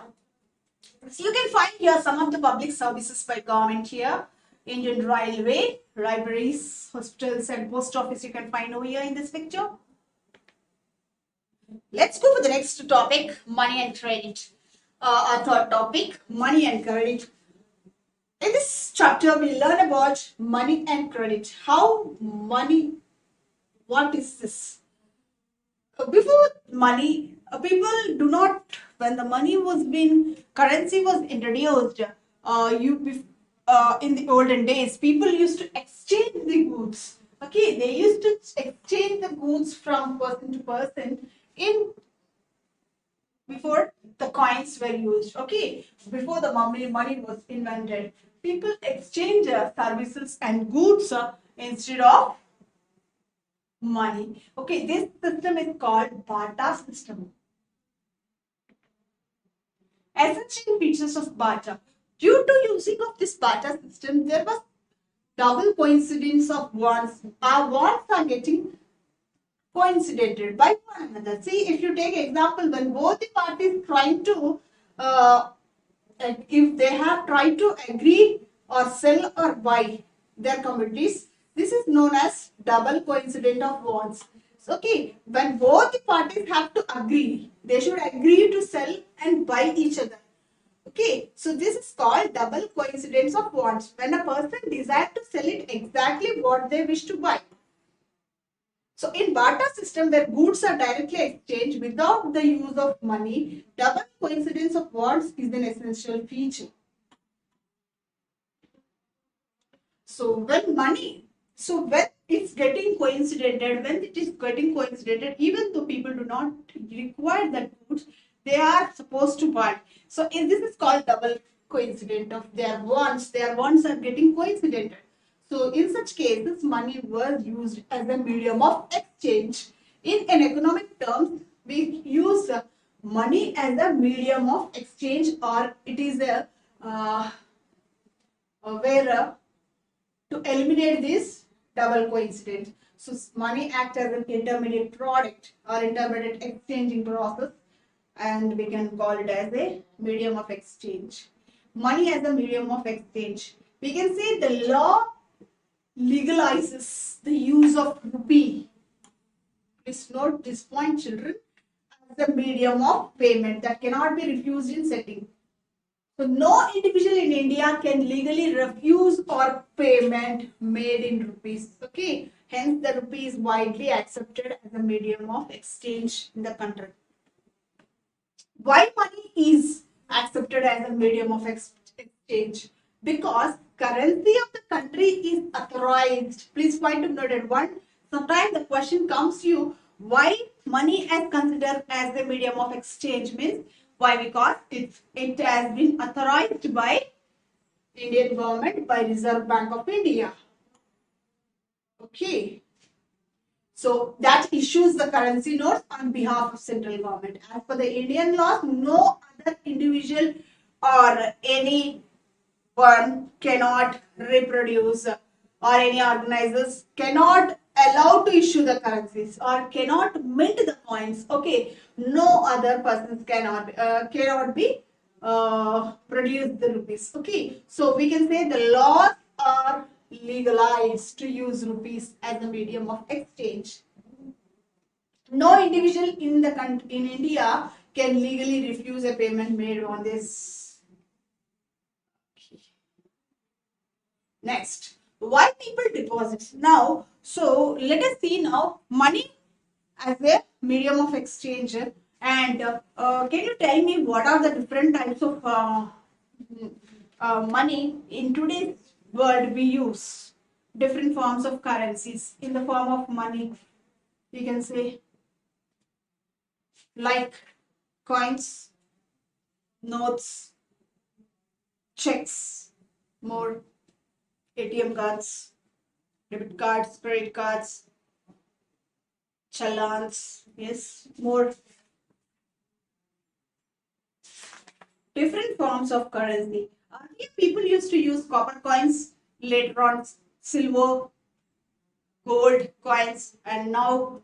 So you can find here some of the public services by government here. Indian Railway, libraries, hospitals, and post office you can find over here in this picture. Let's go for the next topic, money and credit. Our third topic, money and credit. In this chapter, we learn about money and credit. How money, what is this? Before money, people do not, when the money was being, currency was introduced, in the olden days, people used to exchange the goods. Okay, they used to exchange the goods from person to person in before the coins were used. Okay, before the money was invented, people exchange services and goods instead of money. Okay, this system is called barter system. Essential features of barter. Due to using of this barter system, there was double coincidence of wants. Our wants are getting coincided by one another. See, if you take example, when both the parties trying to, if they have tried to agree or sell or buy their commodities, this is known as double coincidence of wants. Okay, when both the parties have to agree, they should agree to sell and buy each other. Okay, so this is called double coincidence of wants. When a person desires to sell it exactly what they wish to buy. So in barter system where goods are directly exchanged without the use of money, double coincidence of wants is an essential feature. So when it's getting coincided, when it is getting coincided, even though people do not require that goods, they are supposed to buy. So this is called double coincident of their wants. Their wants are getting coincided. So in such cases, money was used as a medium of exchange. In an economic terms, we use money as a medium of exchange, or it is where to eliminate this double coincidence. So money acts as an intermediate product or intermediate exchanging process, and we can call it as a medium of exchange. Money as a medium of exchange. We can say the law legalizes the use of rupee. Please note this point, children, as a medium of payment that cannot be refused in setting. So no individual in India can legally refuse or payment made in rupees. Okay. Hence the rupee is widely accepted as a medium of exchange in the country. Why money is accepted as a medium of exchange? Because currency of the country is authorized. Please point to noted one. Sometimes the question comes to you, why money is considered as a medium of exchange means why? Because it has been authorized by Indian government, by Reserve Bank of India. Okay. So that issues the currency notes on behalf of central government. As per the Indian laws, no other individual or any one cannot reproduce, or any organizers cannot allow to issue the currencies or cannot mint the coins. Okay, no other persons cannot be produce the rupees. Okay, so we can say the laws are legalized to use rupees as a medium of exchange. No individual in the country in India can legally refuse a payment made on this. Next, why people deposit? Now, so let us see now money as a medium of exchange. And can you tell me what are the different types of money in today's world we use? Different forms of currencies in the form of money. We can say like coins, notes, checks, more ATM cards, debit cards, credit cards, challans, yes, more different forms of currency. Earlier, people used to use copper coins, later on silver, gold coins, and now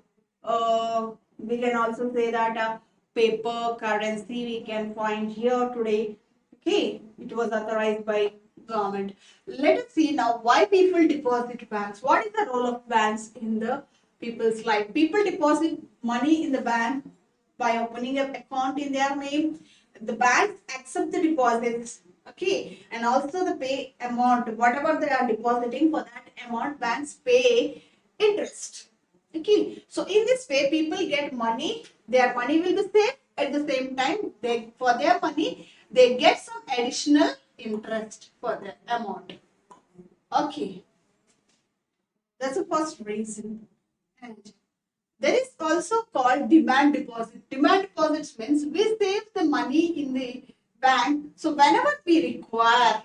we can also say that paper currency we can find here today. Okay, it was authorized by government. Let us see now why people deposit banks. What is the role of banks in the people's life? People deposit money in the bank by opening an account in their name. The banks accept the deposits. Okay, and also the pay amount, whatever they are depositing, for that amount banks pay interest. Okay, so in this way people get money, their money will be saved, at the same time they for their money they get some additional interest for the amount. Okay, that's the first reason. And there is also called demand deposit. Demand deposits means we save the money in the bank, so whenever we require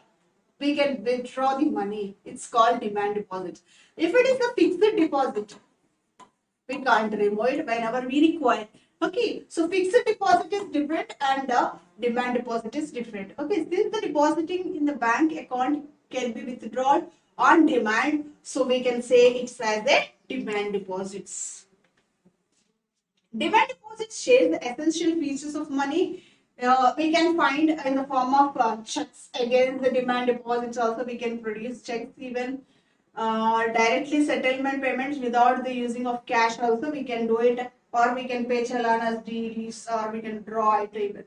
we can withdraw the money. It's called demand deposit. If it is a fixed deposit, we can't remove it whenever we require. Okay, so fixed deposit is different and demand deposit is different. Okay, since the depositing in the bank account can be withdrawn on demand, so we can say it's as a demand deposits. Demand deposits share the essential features of money. We can find in the form of checks. Again, the demand deposits also we can produce checks even. directly settlement payments without the using of cash also we can do it, or we can pay challan as DDs, or we can draw it even.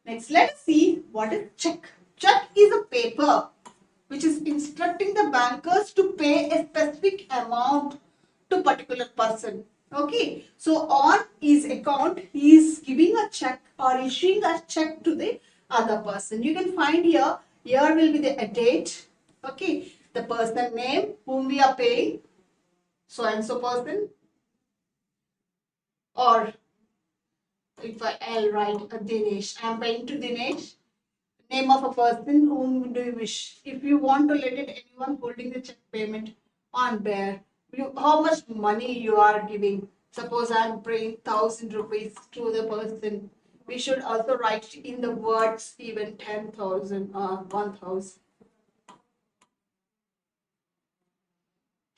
Next, let us see what is check. Check is a paper which is instructing the bankers to pay a specific amount to particular person. Okay, so on his account he is giving a check or issuing a check to the other person. You can find here, here will be the date, okay, the person name whom we are paying, so and so person, or if I'll write Dinesh, I am paying to Dinesh, name of a person whom do you wish. If you want to let it anyone holding the check payment on there, how much money you are giving. Suppose I am paying 1,000 rupees to the person. We should also write in the words even 10,000 or 1,000.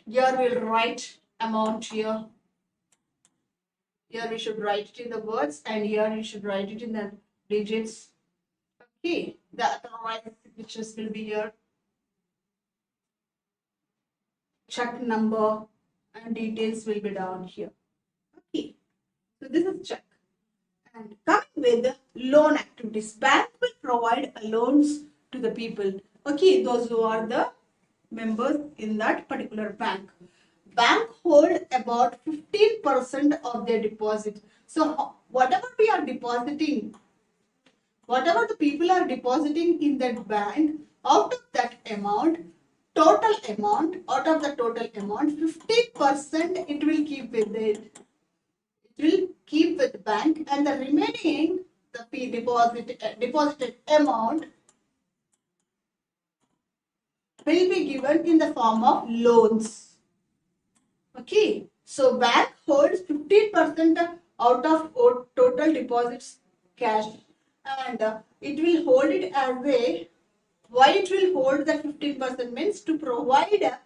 Here we'll write amount here. Here we should write it in the words, and here you should write it in the digits. Okay, the otherwise signatures will be here. Check number and details will be down here. Okay, so this is check. And coming with loan activities, bank will provide loans to the people. Okay, those who are the members in that particular bank. Bank hold about 15% of their deposit. So whatever we are depositing, whatever the people are depositing in that bank, out of that amount, total amount, out of the total amount, 15% it will keep with it. It will keep with the bank, and the remaining, the deposited amount will be given in the form of loans. Okay, so bank holds 15% out of total deposits cash, and it will hold it as a, why it will hold that 15% means to provide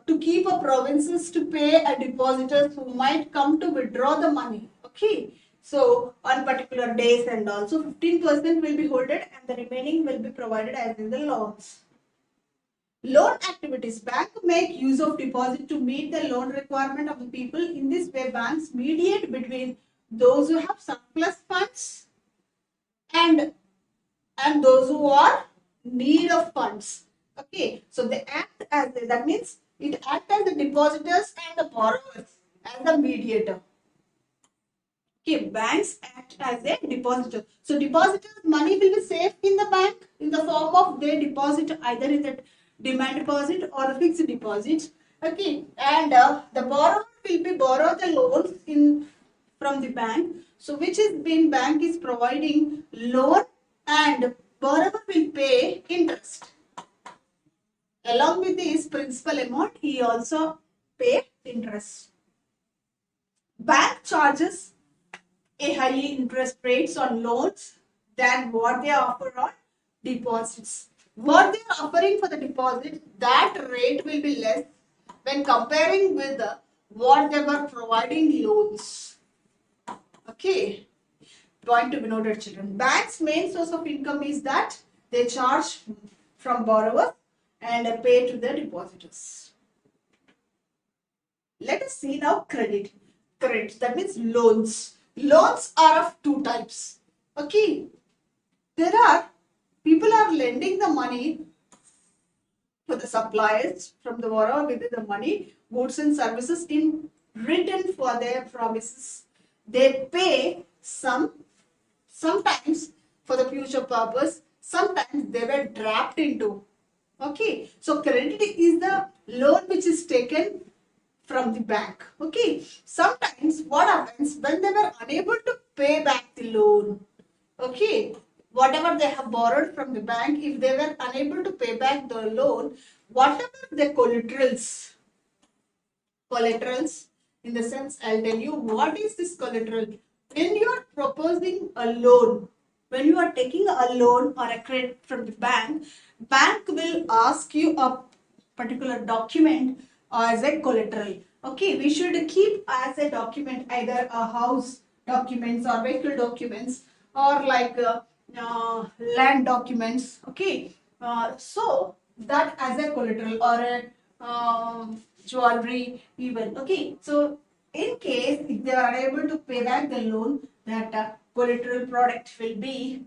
to keep a provinces to pay a depositors who might come to withdraw the money. Okay, so on particular days, and also 15% will be holded and the remaining will be provided as in the loans. Loan activities. Bank make use of deposit to meet the loan requirement of the people. In this way, banks mediate between those who have surplus funds and those who are need of funds. Okay, so they act as that means it acts as the depositors and the borrowers as a mediator. Okay, banks act as a depositor. So depositors' money will be safe in the bank in the form of their deposit, either in the demand deposit or a fixed deposit. Okay, and the borrower will be borrow the loans in from the bank. So which is being bank is providing loan, and borrower will pay interest. Along with this principal amount, he also pay interest. Bank charges a high interest rates on loans than what they offer on deposits. What they are offering for the deposit, that rate will be less when comparing with what they were providing loans. Okay, point to be noted, children. Bank's main source of income is that they charge from borrowers and pay to the depositors. Let us see now credit. Credit, that means loans. Loans are of two types. Okay, there are people are lending the money for the suppliers from the borrower with the money, goods and services in return for their promises. They pay sometimes for the future purpose, sometimes they were trapped into. Okay, so credit is the loan which is taken from the bank. Okay, sometimes what happens when they were unable to pay back the loan, okay, whatever they have borrowed from the bank, if they were unable to pay back the loan, whatever the collaterals, in the sense, I'll tell you what is this collateral. When you are proposing a loan, when you are taking a loan or a credit from the bank, bank will ask you a particular document as a collateral. Okay, we should keep as a document either a house documents or vehicle documents, or like land documents. Okay, so that as a collateral, or a jewelry even. Okay, so in case if they are unable to pay back the loan, that collateral product will be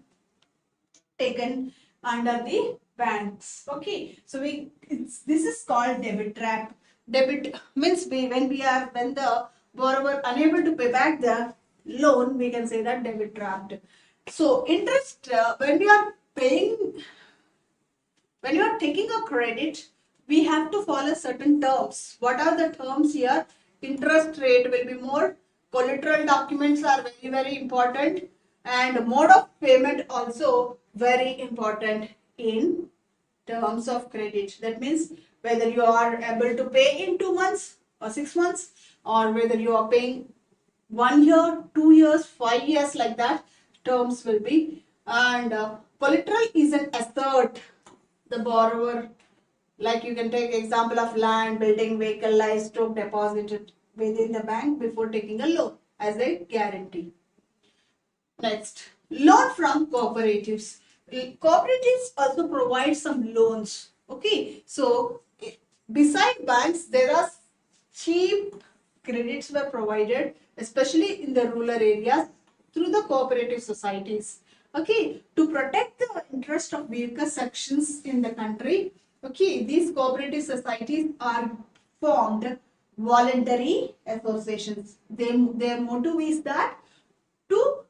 taken under the banks. Okay, so this is called debit trap. Debit means when the borrower unable to pay back the loan, we can say that debit trapped. So interest when you are taking a credit, we have to follow certain terms. What are the terms here? Interest rate will be more, collateral documents are very important, and mode of payment also very important in terms of credit. That means whether you are able to pay in 2 months or 6 months, or whether you are paying 1 year, 2 years, 5 years, like that, terms will be. And collateral is an asset the borrower, like you can take example of land, building, vehicle, livestock deposited within the bank before taking a loan as a guarantee. Next, loan from cooperatives. Cooperatives also provide some loans. Okay, so beside banks, there are cheap credits were provided, especially in the rural areas, through the cooperative societies. Okay, to protect the interest of weaker sections in the country, okay, these cooperative societies are formed voluntary associations. Their motto is that to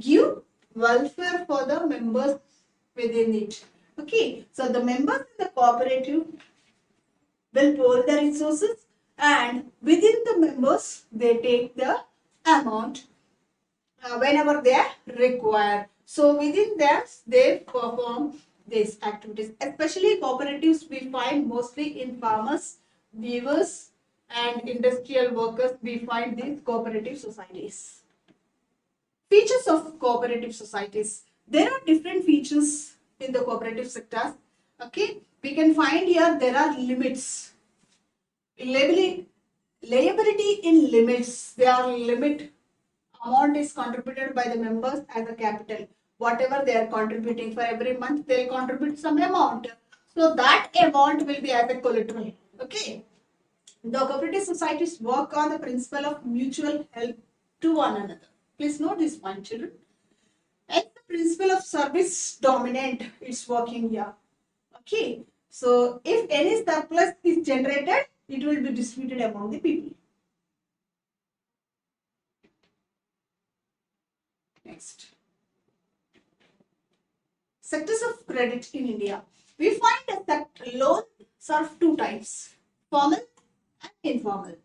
give welfare for the members within it. Okay, so the members in the cooperative will pool the resources, and within the members they take the amount whenever they require. So within them they perform these activities. Especially cooperatives we find mostly in farmers, weavers and industrial workers, we find these cooperative societies. Features of cooperative societies. There are different features in the cooperative sectors. Okay, we can find here there are limits. Liability in limits. There are limit. Amount is contributed by the members as a capital. Whatever they are contributing for every month, they will contribute some amount. So that amount will be as a collateral. Okay. The cooperative societies work on the principle of mutual help to one another. Please note this point, children. And the principle of service dominant is working here. Okay. So if any surplus is generated, it will be distributed among the people. Next. Sectors of credit in India. We find that loans are of two types, formal and informal.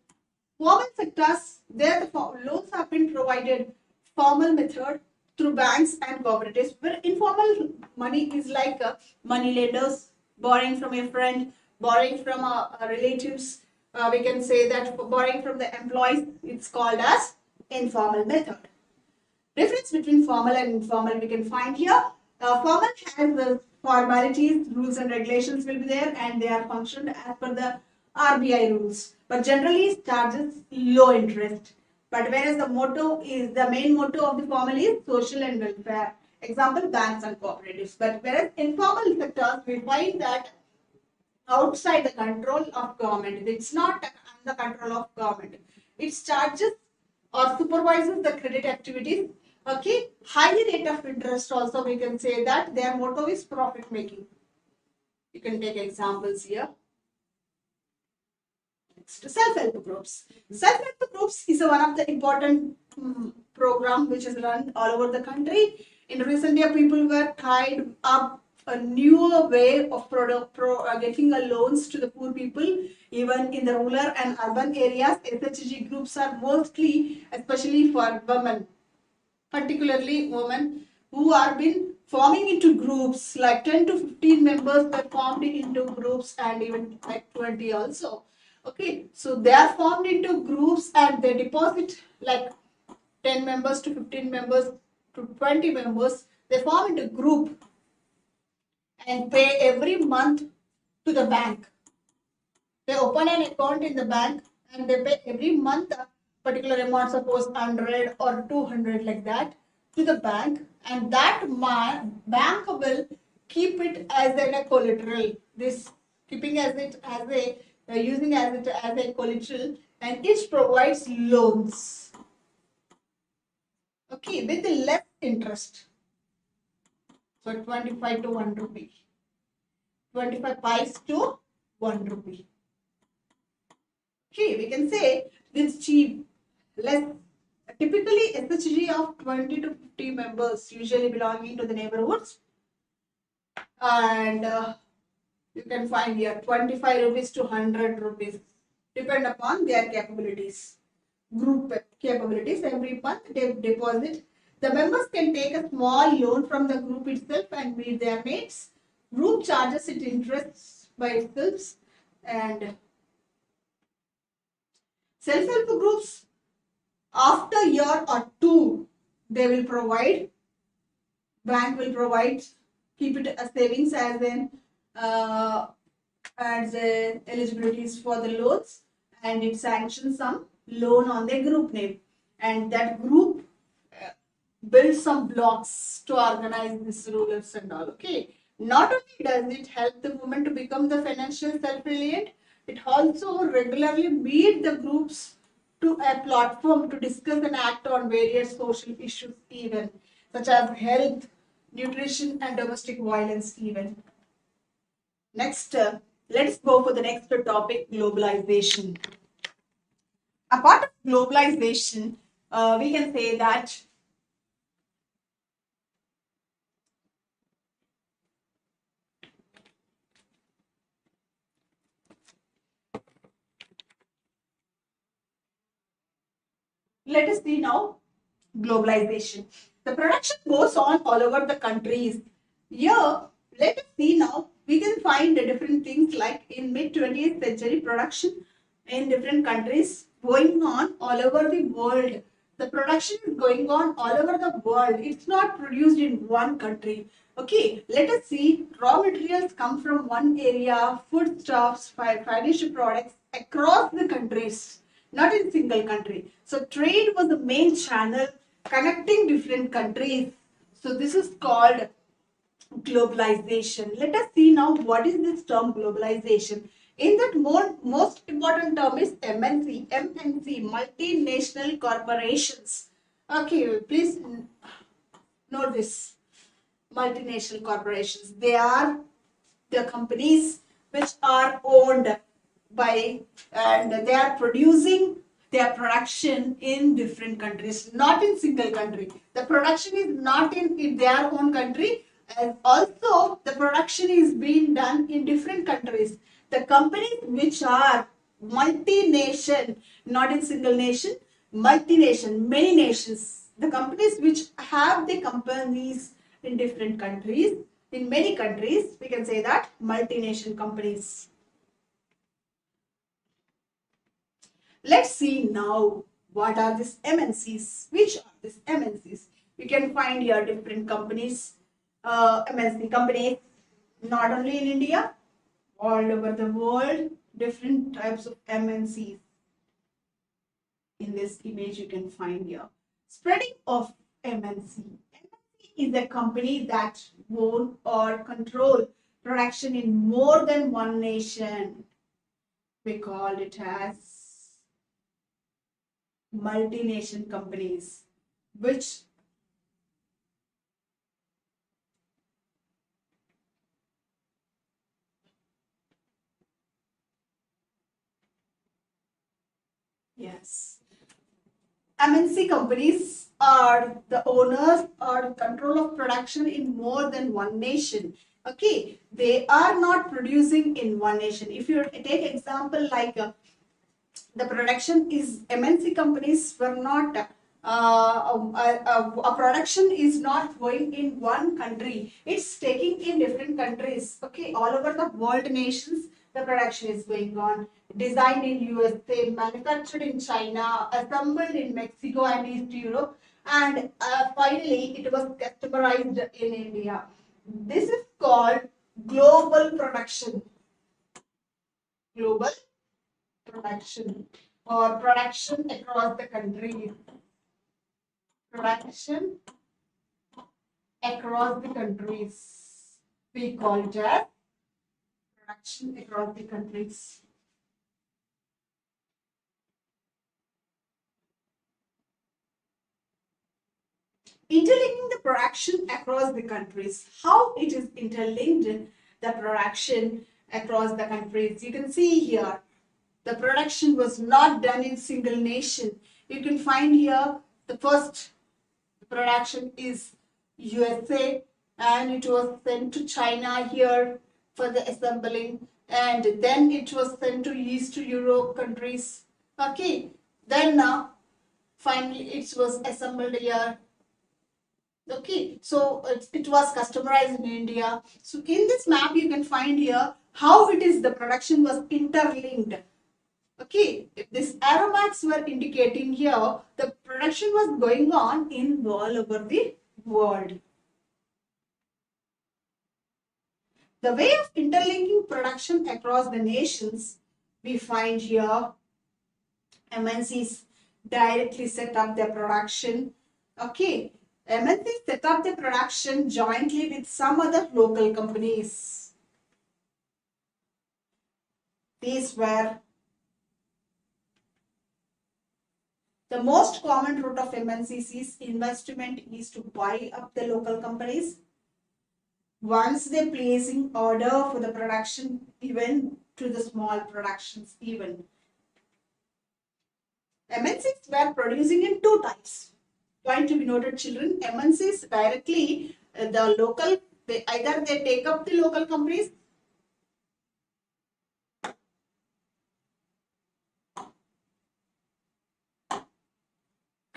Formal sectors, there the loans have been provided formal method through banks and cooperatives, where informal money is like money lenders, borrowing from a friend, borrowing from relatives. We can say that borrowing from the employees, it's called as informal method. Difference between formal and informal we can find here. Formal has the formalities, rules and regulations will be there, and they are functioned as per the RBI rules. But generally it charges low interest. But whereas the main motto of the formal is social and welfare. Example, banks and cooperatives. But whereas informal sectors, we find that outside the control of government. It's not under control of government. It charges or supervises the credit activities. Okay, high rate of interest also we can say that their motto is profit making. You can take examples here. Next, self-help groups. Self-help groups is one of the important program which is run all over the country. In recent year, people were tied up a newer way of getting a loans to the poor people, even in the rural and urban areas. SHG groups are mostly, especially for women, particularly women who are been forming into groups, like 10 to 15 members were formed into groups, and even like 20 also. Okay, so they are formed into groups and they deposit like 10 members to 15 members to 20 members. They form into group and pay every month to the bank. They open an account in the bank and they pay every month a particular amount, suppose 100 or 200 like that, to the bank, and that bank will keep it as a collateral. This keeping as it as a using as a collateral, and it provides loans, okay, with less interest. So 25 to 1 rupee, 25 pies to 1 rupee. Okay, we can say this cheap, less. Typically, SHG of 20 to 50 members, usually belonging to the neighborhoods, and you can find here 25 rupees to 100 rupees, depend upon their capabilities. Group capabilities. Every month they deposit. The members can take a small loan from the group itself and meet their needs. Group charges its interest by itself, and self-help groups, after a year or two, they will provide, bank will provide, keep it as savings uh, as eligibilities for the loans, and it sanctions some loan on their group name, and that group uh, builds some blocks to organize these rulers and all. Okay, not only does it help the women to become the financial self-reliant, it also regularly meet the groups to a platform to discuss and act on various social issues, even such as health, nutrition, and domestic violence even. Next, let's go for the next topic, globalization. A part of globalization, we can say that let us see now globalization. The production goes on all over the countries. Here, let us see now. We can find the different things like in mid 20th century production in different countries going on all over the world. The production is going on all over the world. It's not produced in one country. Okay, let us see. Raw materials come from one area, foodstuffs, finished products across the countries, not in single country. So trade was the main channel connecting different countries. So this is called globalization. Let us see now what is this term globalization. In that, most important term is MNC, multinational corporations. Okay, please note this. Multinational corporations, they are the companies which are owned by, and they are producing their production in different countries, not in single country. The production is not in their own country, and also the production is being done in different countries. The companies which are multination, not in single nation, multination, many nations. The companies which have the companies in different countries, in many countries, we can say that multinational companies. Let's see now what are these MNCs. Which are these MNCs? You can find here different companies, MNC companies, not only in India, all over the world, different types of MNCs. In this image, you can find here. Spreading of MNC. MNC is a company that own or control production in more than one nation. We call it as multinational companies, which yes, MNC companies are the owners or control of production in more than one nation. Okay, they are not producing in one nation. If you take example like the production is MNC companies were not a production is not going in one country. It's taking in different countries. Okay, all over the world nations, the production is going on. Designed in USA, manufactured in China, assembled in Mexico and East Europe, and finally it was customized in India. This is called global production. Global production or production across the country. Production across the countries. We call it as production across the countries. Interlinking the production across the countries. How it is interlinked, the production across the countries. You can see here, the production was not done in single nation. You can find here the first production is USA, and it was sent to China here for the assembling, and then it was sent to East Europe countries. Okay, then finally it was assembled here. Okay, so it was customized in India. So in this map you can find here how it is the production was interlinked. Okay, if these arrow marks were indicating here, the production was going on in all over the world. The way of interlinking production across the nations, we find here MNCs directly set up their production. Okay, MNCs set up the production jointly with some other local companies. These were the most common route of MNCs investment is to buy up the local companies. Once they placing order for the production, even to the small productions even. MNCs were producing in two types. Point to be noted, children. MNCs directly the local, either they take up the local companies.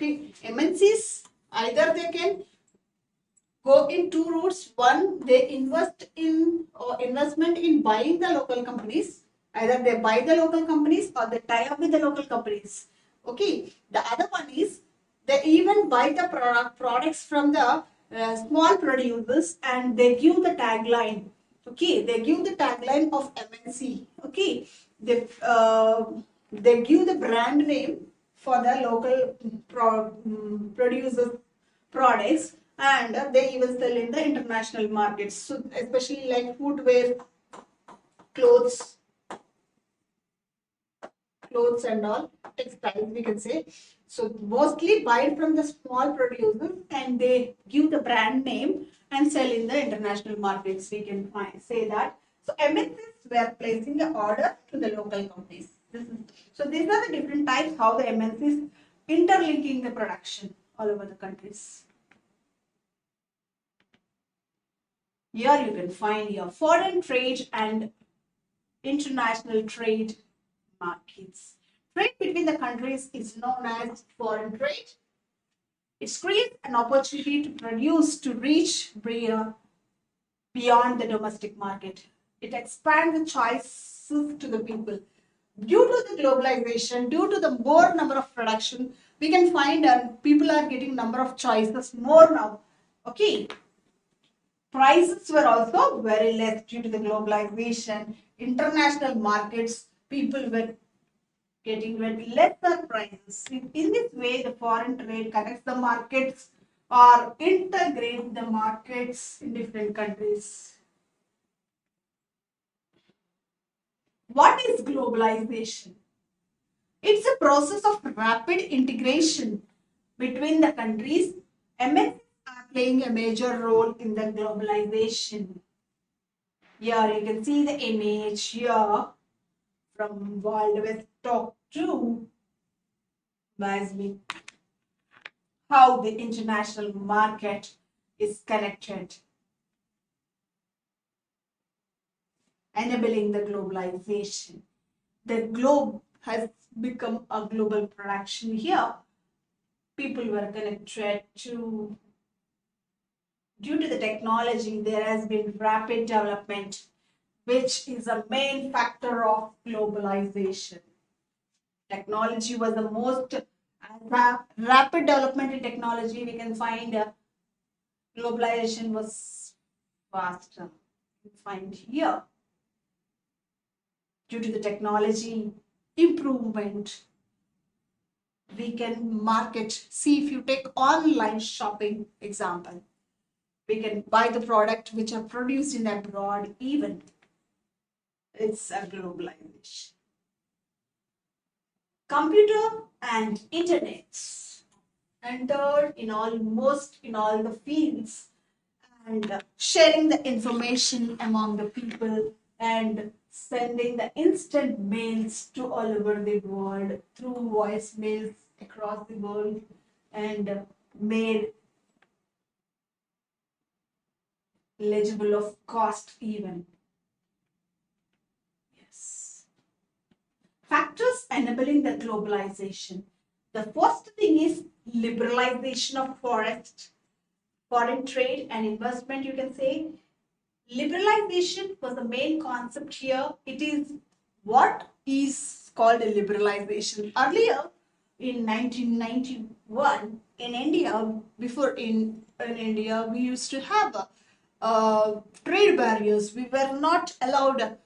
Okay, MNCs either they can go in two routes. One, they invest in or investment in buying the local companies. Either they buy the local companies or they tie up with the local companies. Okay. The other one is they even buy the products from the small producers, and they give the tagline. Okay. They give the tagline of MNC. Okay. They give the brand name for the local producers products, and they even sell in the international markets. So especially like footwear, clothes, and all textiles we can say. So mostly buy from the small producers, and they give the brand name and sell in the international markets. We can say that. So MNCs were placing the order to the local companies. So these are the different types how the MNCs interlinking the production all over the countries. Here you can find your foreign trade and international trade markets. Trade between the countries is known as foreign trade. It creates an opportunity to produce to reach beyond the domestic market. It expands the choices to the people. Due to the globalization, due to the more number of production, we can find people are getting number of choices more now. Okay. Prices were also very less due to the globalization. International markets, people were getting very lesser prices. In this way, the foreign trade connects the markets or integrates the markets in different countries. What is globalization? It's a process of rapid integration between the countries. MNCs are playing a major role in the globalization. Here you can see the image here from World West Talk 2 how the international market is connected, enabling the globalization. The globe has become a global production here. People were connected to, due to the technology, there has been rapid development, which is a main factor of globalization. Technology was the most rapid development in technology. We can find globalization was faster. We find here due to the technology improvement, we can market. See, if you take online shopping example, we can buy the product which are produced in abroad even. It's a globalization. Computer and internet. entered in almost in all the fields, and sharing the information among the people, and sending the instant mails to all over the world through voice mails across the world, and made legible of cost even. Yes. Factors enabling the globalization. The first thing is liberalization of foreign trade and investment, you can say. Liberalization was the main concept here. It is what is called a liberalization. Earlier, in 1991, in India, in India, we used to have trade barriers. We were not allowed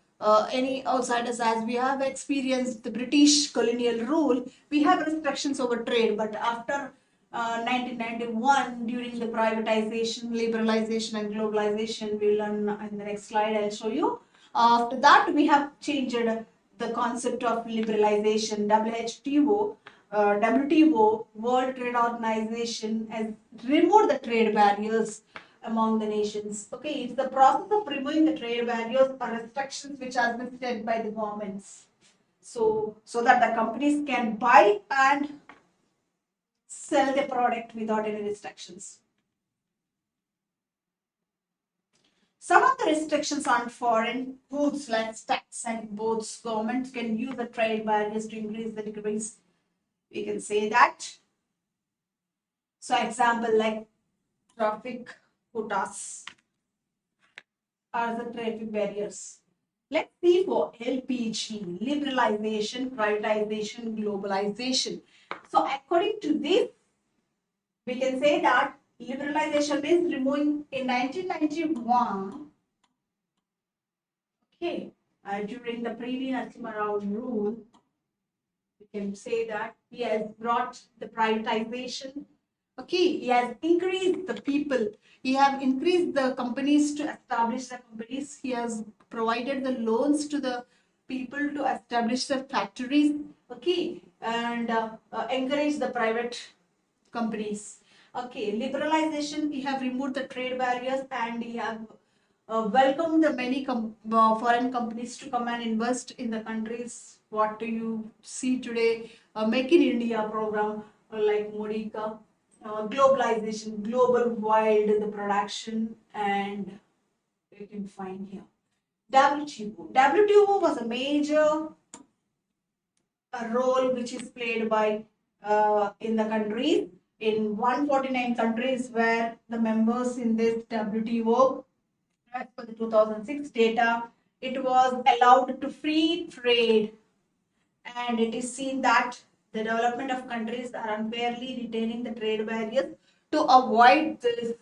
any outsiders, as we have experienced the British colonial rule. We have restrictions over trade, but after 1991, during the privatization, liberalization, and globalization, we'll learn in the next slide. I'll show you. After that, we have changed the concept of liberalization. WTO, World Trade Organization, has removed the trade barriers among the nations. Okay, it's the process of removing the trade barriers or restrictions which has been set by the governments. So that the companies can buy and sell the product without any restrictions. Some of the restrictions on foreign goods like tax and imports, governments can use the trade barriers to increase the degrees. We can say that. So example like traffic quotas are the traffic barriers. Let's see for LPG, liberalization, privatization, globalization. So according to this, we can say that liberalization means removing in 1991, okay, during the Previ Narasimha Rao rule, we can say that he has brought the privatization. Okay, he has increased the people. He have increased the companies to establish the companies. He has provided the loans to the people to establish the factories. Okay, and encourage the private companies. Okay, liberalization, we have removed the trade barriers, and we have welcomed the many foreign companies to come and invest in the countries. What do you see today? Make in India program like Modika, globalization, global wide the production, and you can find here. WTO was a major role which is played by in the countries, in 149 countries where the members in this WTO, as per the 2006 data, it was allowed to free trade, and it is seen that the development of countries are unfairly retaining the trade barriers. To avoid this,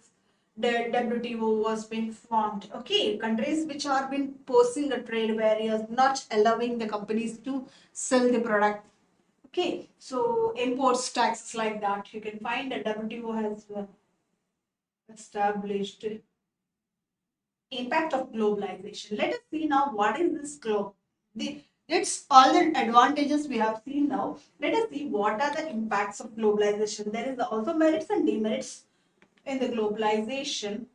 the WTO was being formed. Okay, countries which are been posing the trade barriers, not allowing the companies to sell the product. Okay, so imports taxes like that. You can find that WTO has established impact of globalization. Let us see now what is this globe. It's all the advantages we have seen now. Let us see what are the impacts of globalization. There is also merits and demerits in the globalization.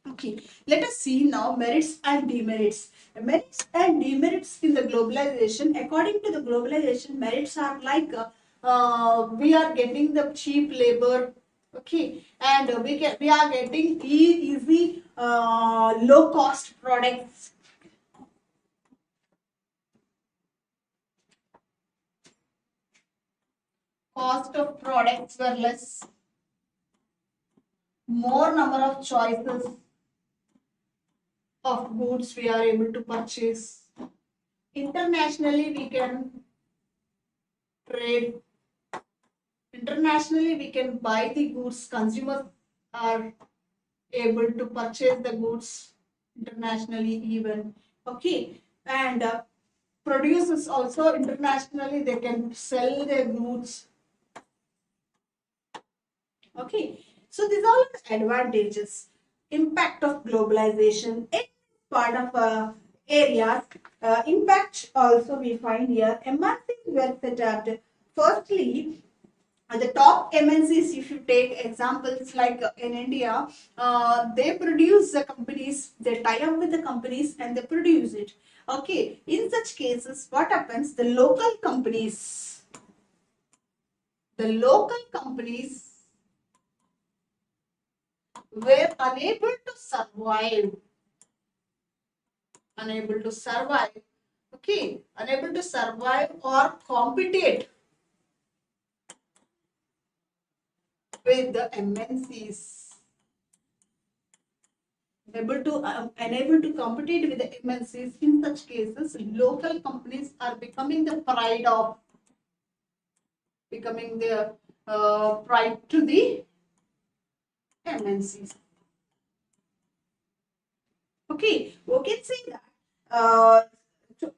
Okay, let us see now merits and demerits. Merits and demerits in the globalization. According to the globalization, merits are like we are getting the cheap labor, okay, and we are getting easy low cost products. Cost of products were less, more number of choices of goods we are able to purchase. Internationally, we can trade. Internationally, we can buy the goods. Consumers are able to purchase the goods internationally even. Okay, and producers also internationally, they can sell their goods. Okay, so these are all the advantages. Impact of globalization in part of areas. Impact also we find here. MRCs were set up. Firstly, the top MNCs, if you take examples like in India, they produce the companies, they tie up with the companies and they produce it. Okay, in such cases, what happens? The local companies were unable to survive, okay, unable to survive or compete with the MNCs, unable to compete with the MNCs. In such cases, local companies are becoming the pride to the MNCs. Okay, we can say that to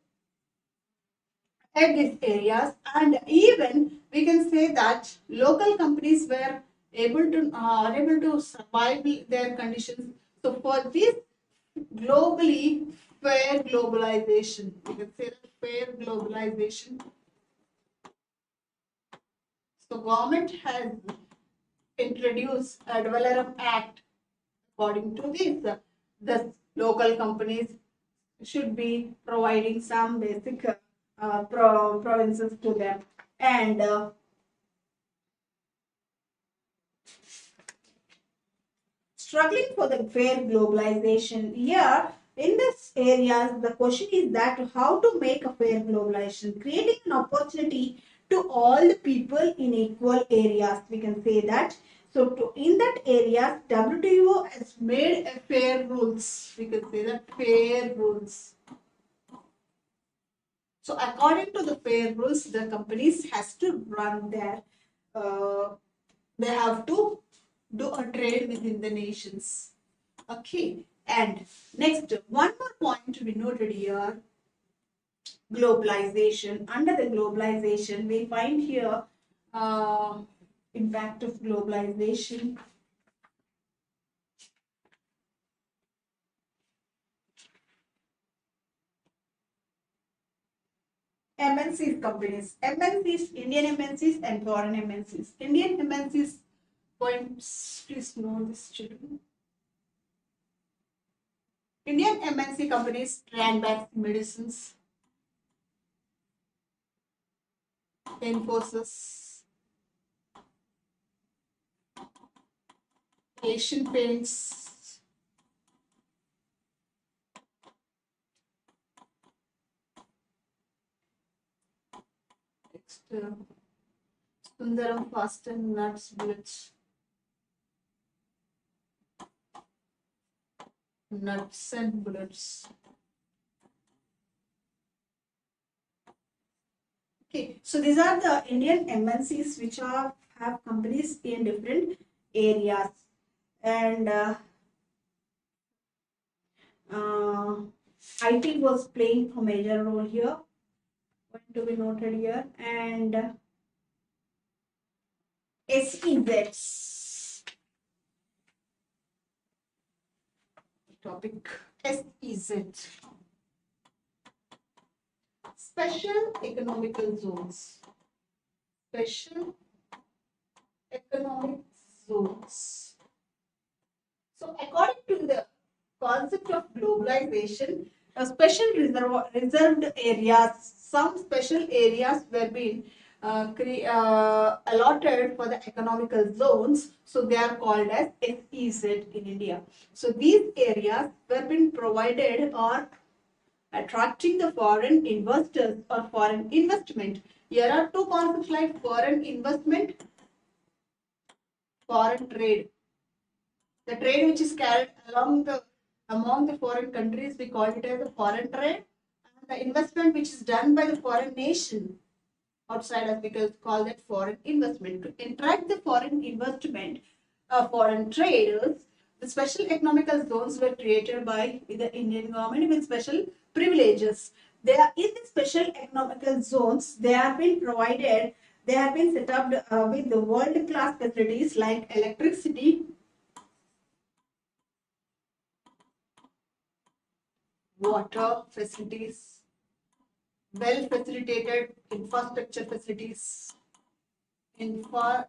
at these areas, and even we can say that local companies were unable to survive their conditions. So for this globally fair globalization, we can say that fair globalization. So government has introduced a Development Act. According to this, the local companies should be providing some basic provinces to them, and struggling for the fair globalization. Here in this areas, the question is that how to make a fair globalization, creating an opportunity to all the people in equal areas. We can say that. So in that area, WTO has made a fair rules. We can say that fair rules. So according to the fair rules, the companies has to run their, they have to do a trade within the nations. Okay, and next, one more point we noted here, globalization. Under the globalization, we find here impact of globalization. MNCs companies, MNCs, Indian MNCs and foreign MNCs. Indian MNCs points, please know this children. Indian MNC companies ran back medicines, Infosys, Asian Paints, Sundaram Fast and Nuts Bullets, Nuts and Bullets. Okay, so these are the Indian MNCs which have companies in different areas, and IT was playing a major role here. What to be noted here, and SEZs. Topic SEZ. Special economical zones. Special economic zones. So according to the concept of globalization, a special reserved areas, some special areas were being allotted for the economical zones. So they are called as SEZ in India. So these areas were being provided or attracting the foreign investors or foreign investment. Here are two concepts like foreign investment, foreign trade. The trade which is carried among the foreign countries, we call it as a foreign trade. And the investment which is done by the foreign nation outside us, we call that foreign investment. To attract the foreign investment, foreign traders, the special economical zones were created by the Indian government with special privileges. They are in the special economical zones. They have been provided. They have been set up with the world-class facilities like electricity, water facilities, well facilitated infrastructure facilities, infra,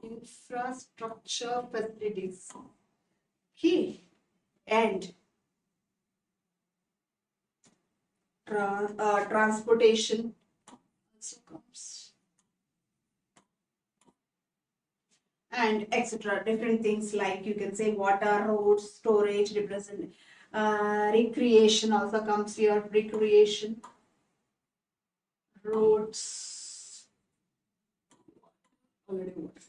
infrastructure facilities. Okay, and transportation also comes, and etc. Different things like you can say water, roads, storage, represent recreation also comes here. Recreation, roads, already water.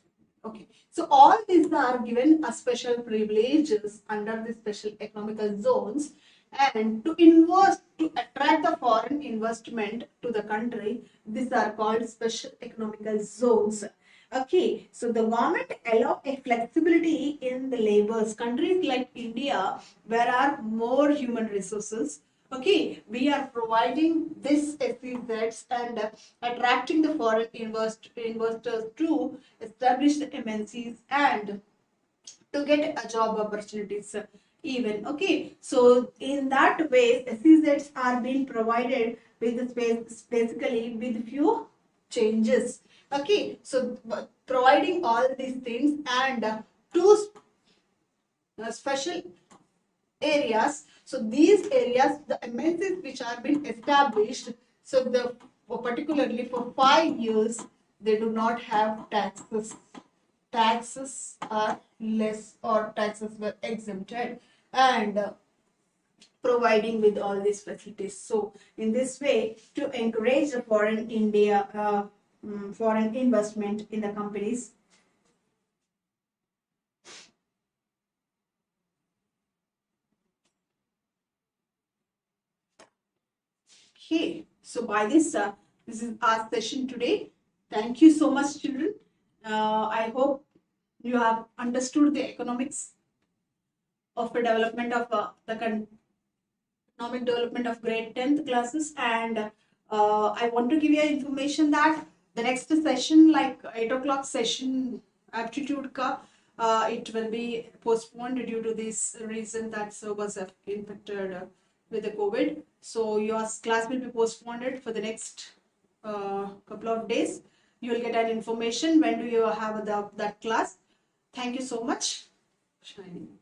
Okay, so all these are given a special privileges under the special economical zones, and to invest, to attract the foreign investment to the country, these are called special economical zones. Okay, so the government allow a flexibility in the labors. Countries like India, where are more human resources, okay, we are providing this SEZs and attracting the foreign investors to establish the MNCs and to get a job opportunities even. Okay, so in that way SEZs are being provided with the space, basically with few changes. Okay, so providing all these things and two special areas. So these areas, the MNCs which are being established, so the particularly for 5 years, they do not have taxes. Taxes are less or taxes were exempted, and providing with all these facilities. So in this way, to encourage the foreign investment in the companies. Okay, so by this, this is our session today. Thank you so much, children. I hope you have understood the economics of the development of economic development of grade 10th classes, and I want to give you information that the next session, like 8 o'clock session, aptitude ka, it will be postponed due to this reason that servers have infected with the COVID. So your class will be postponed for the next couple of days. You will get an information when do you have that class. Thank you so much. Shining.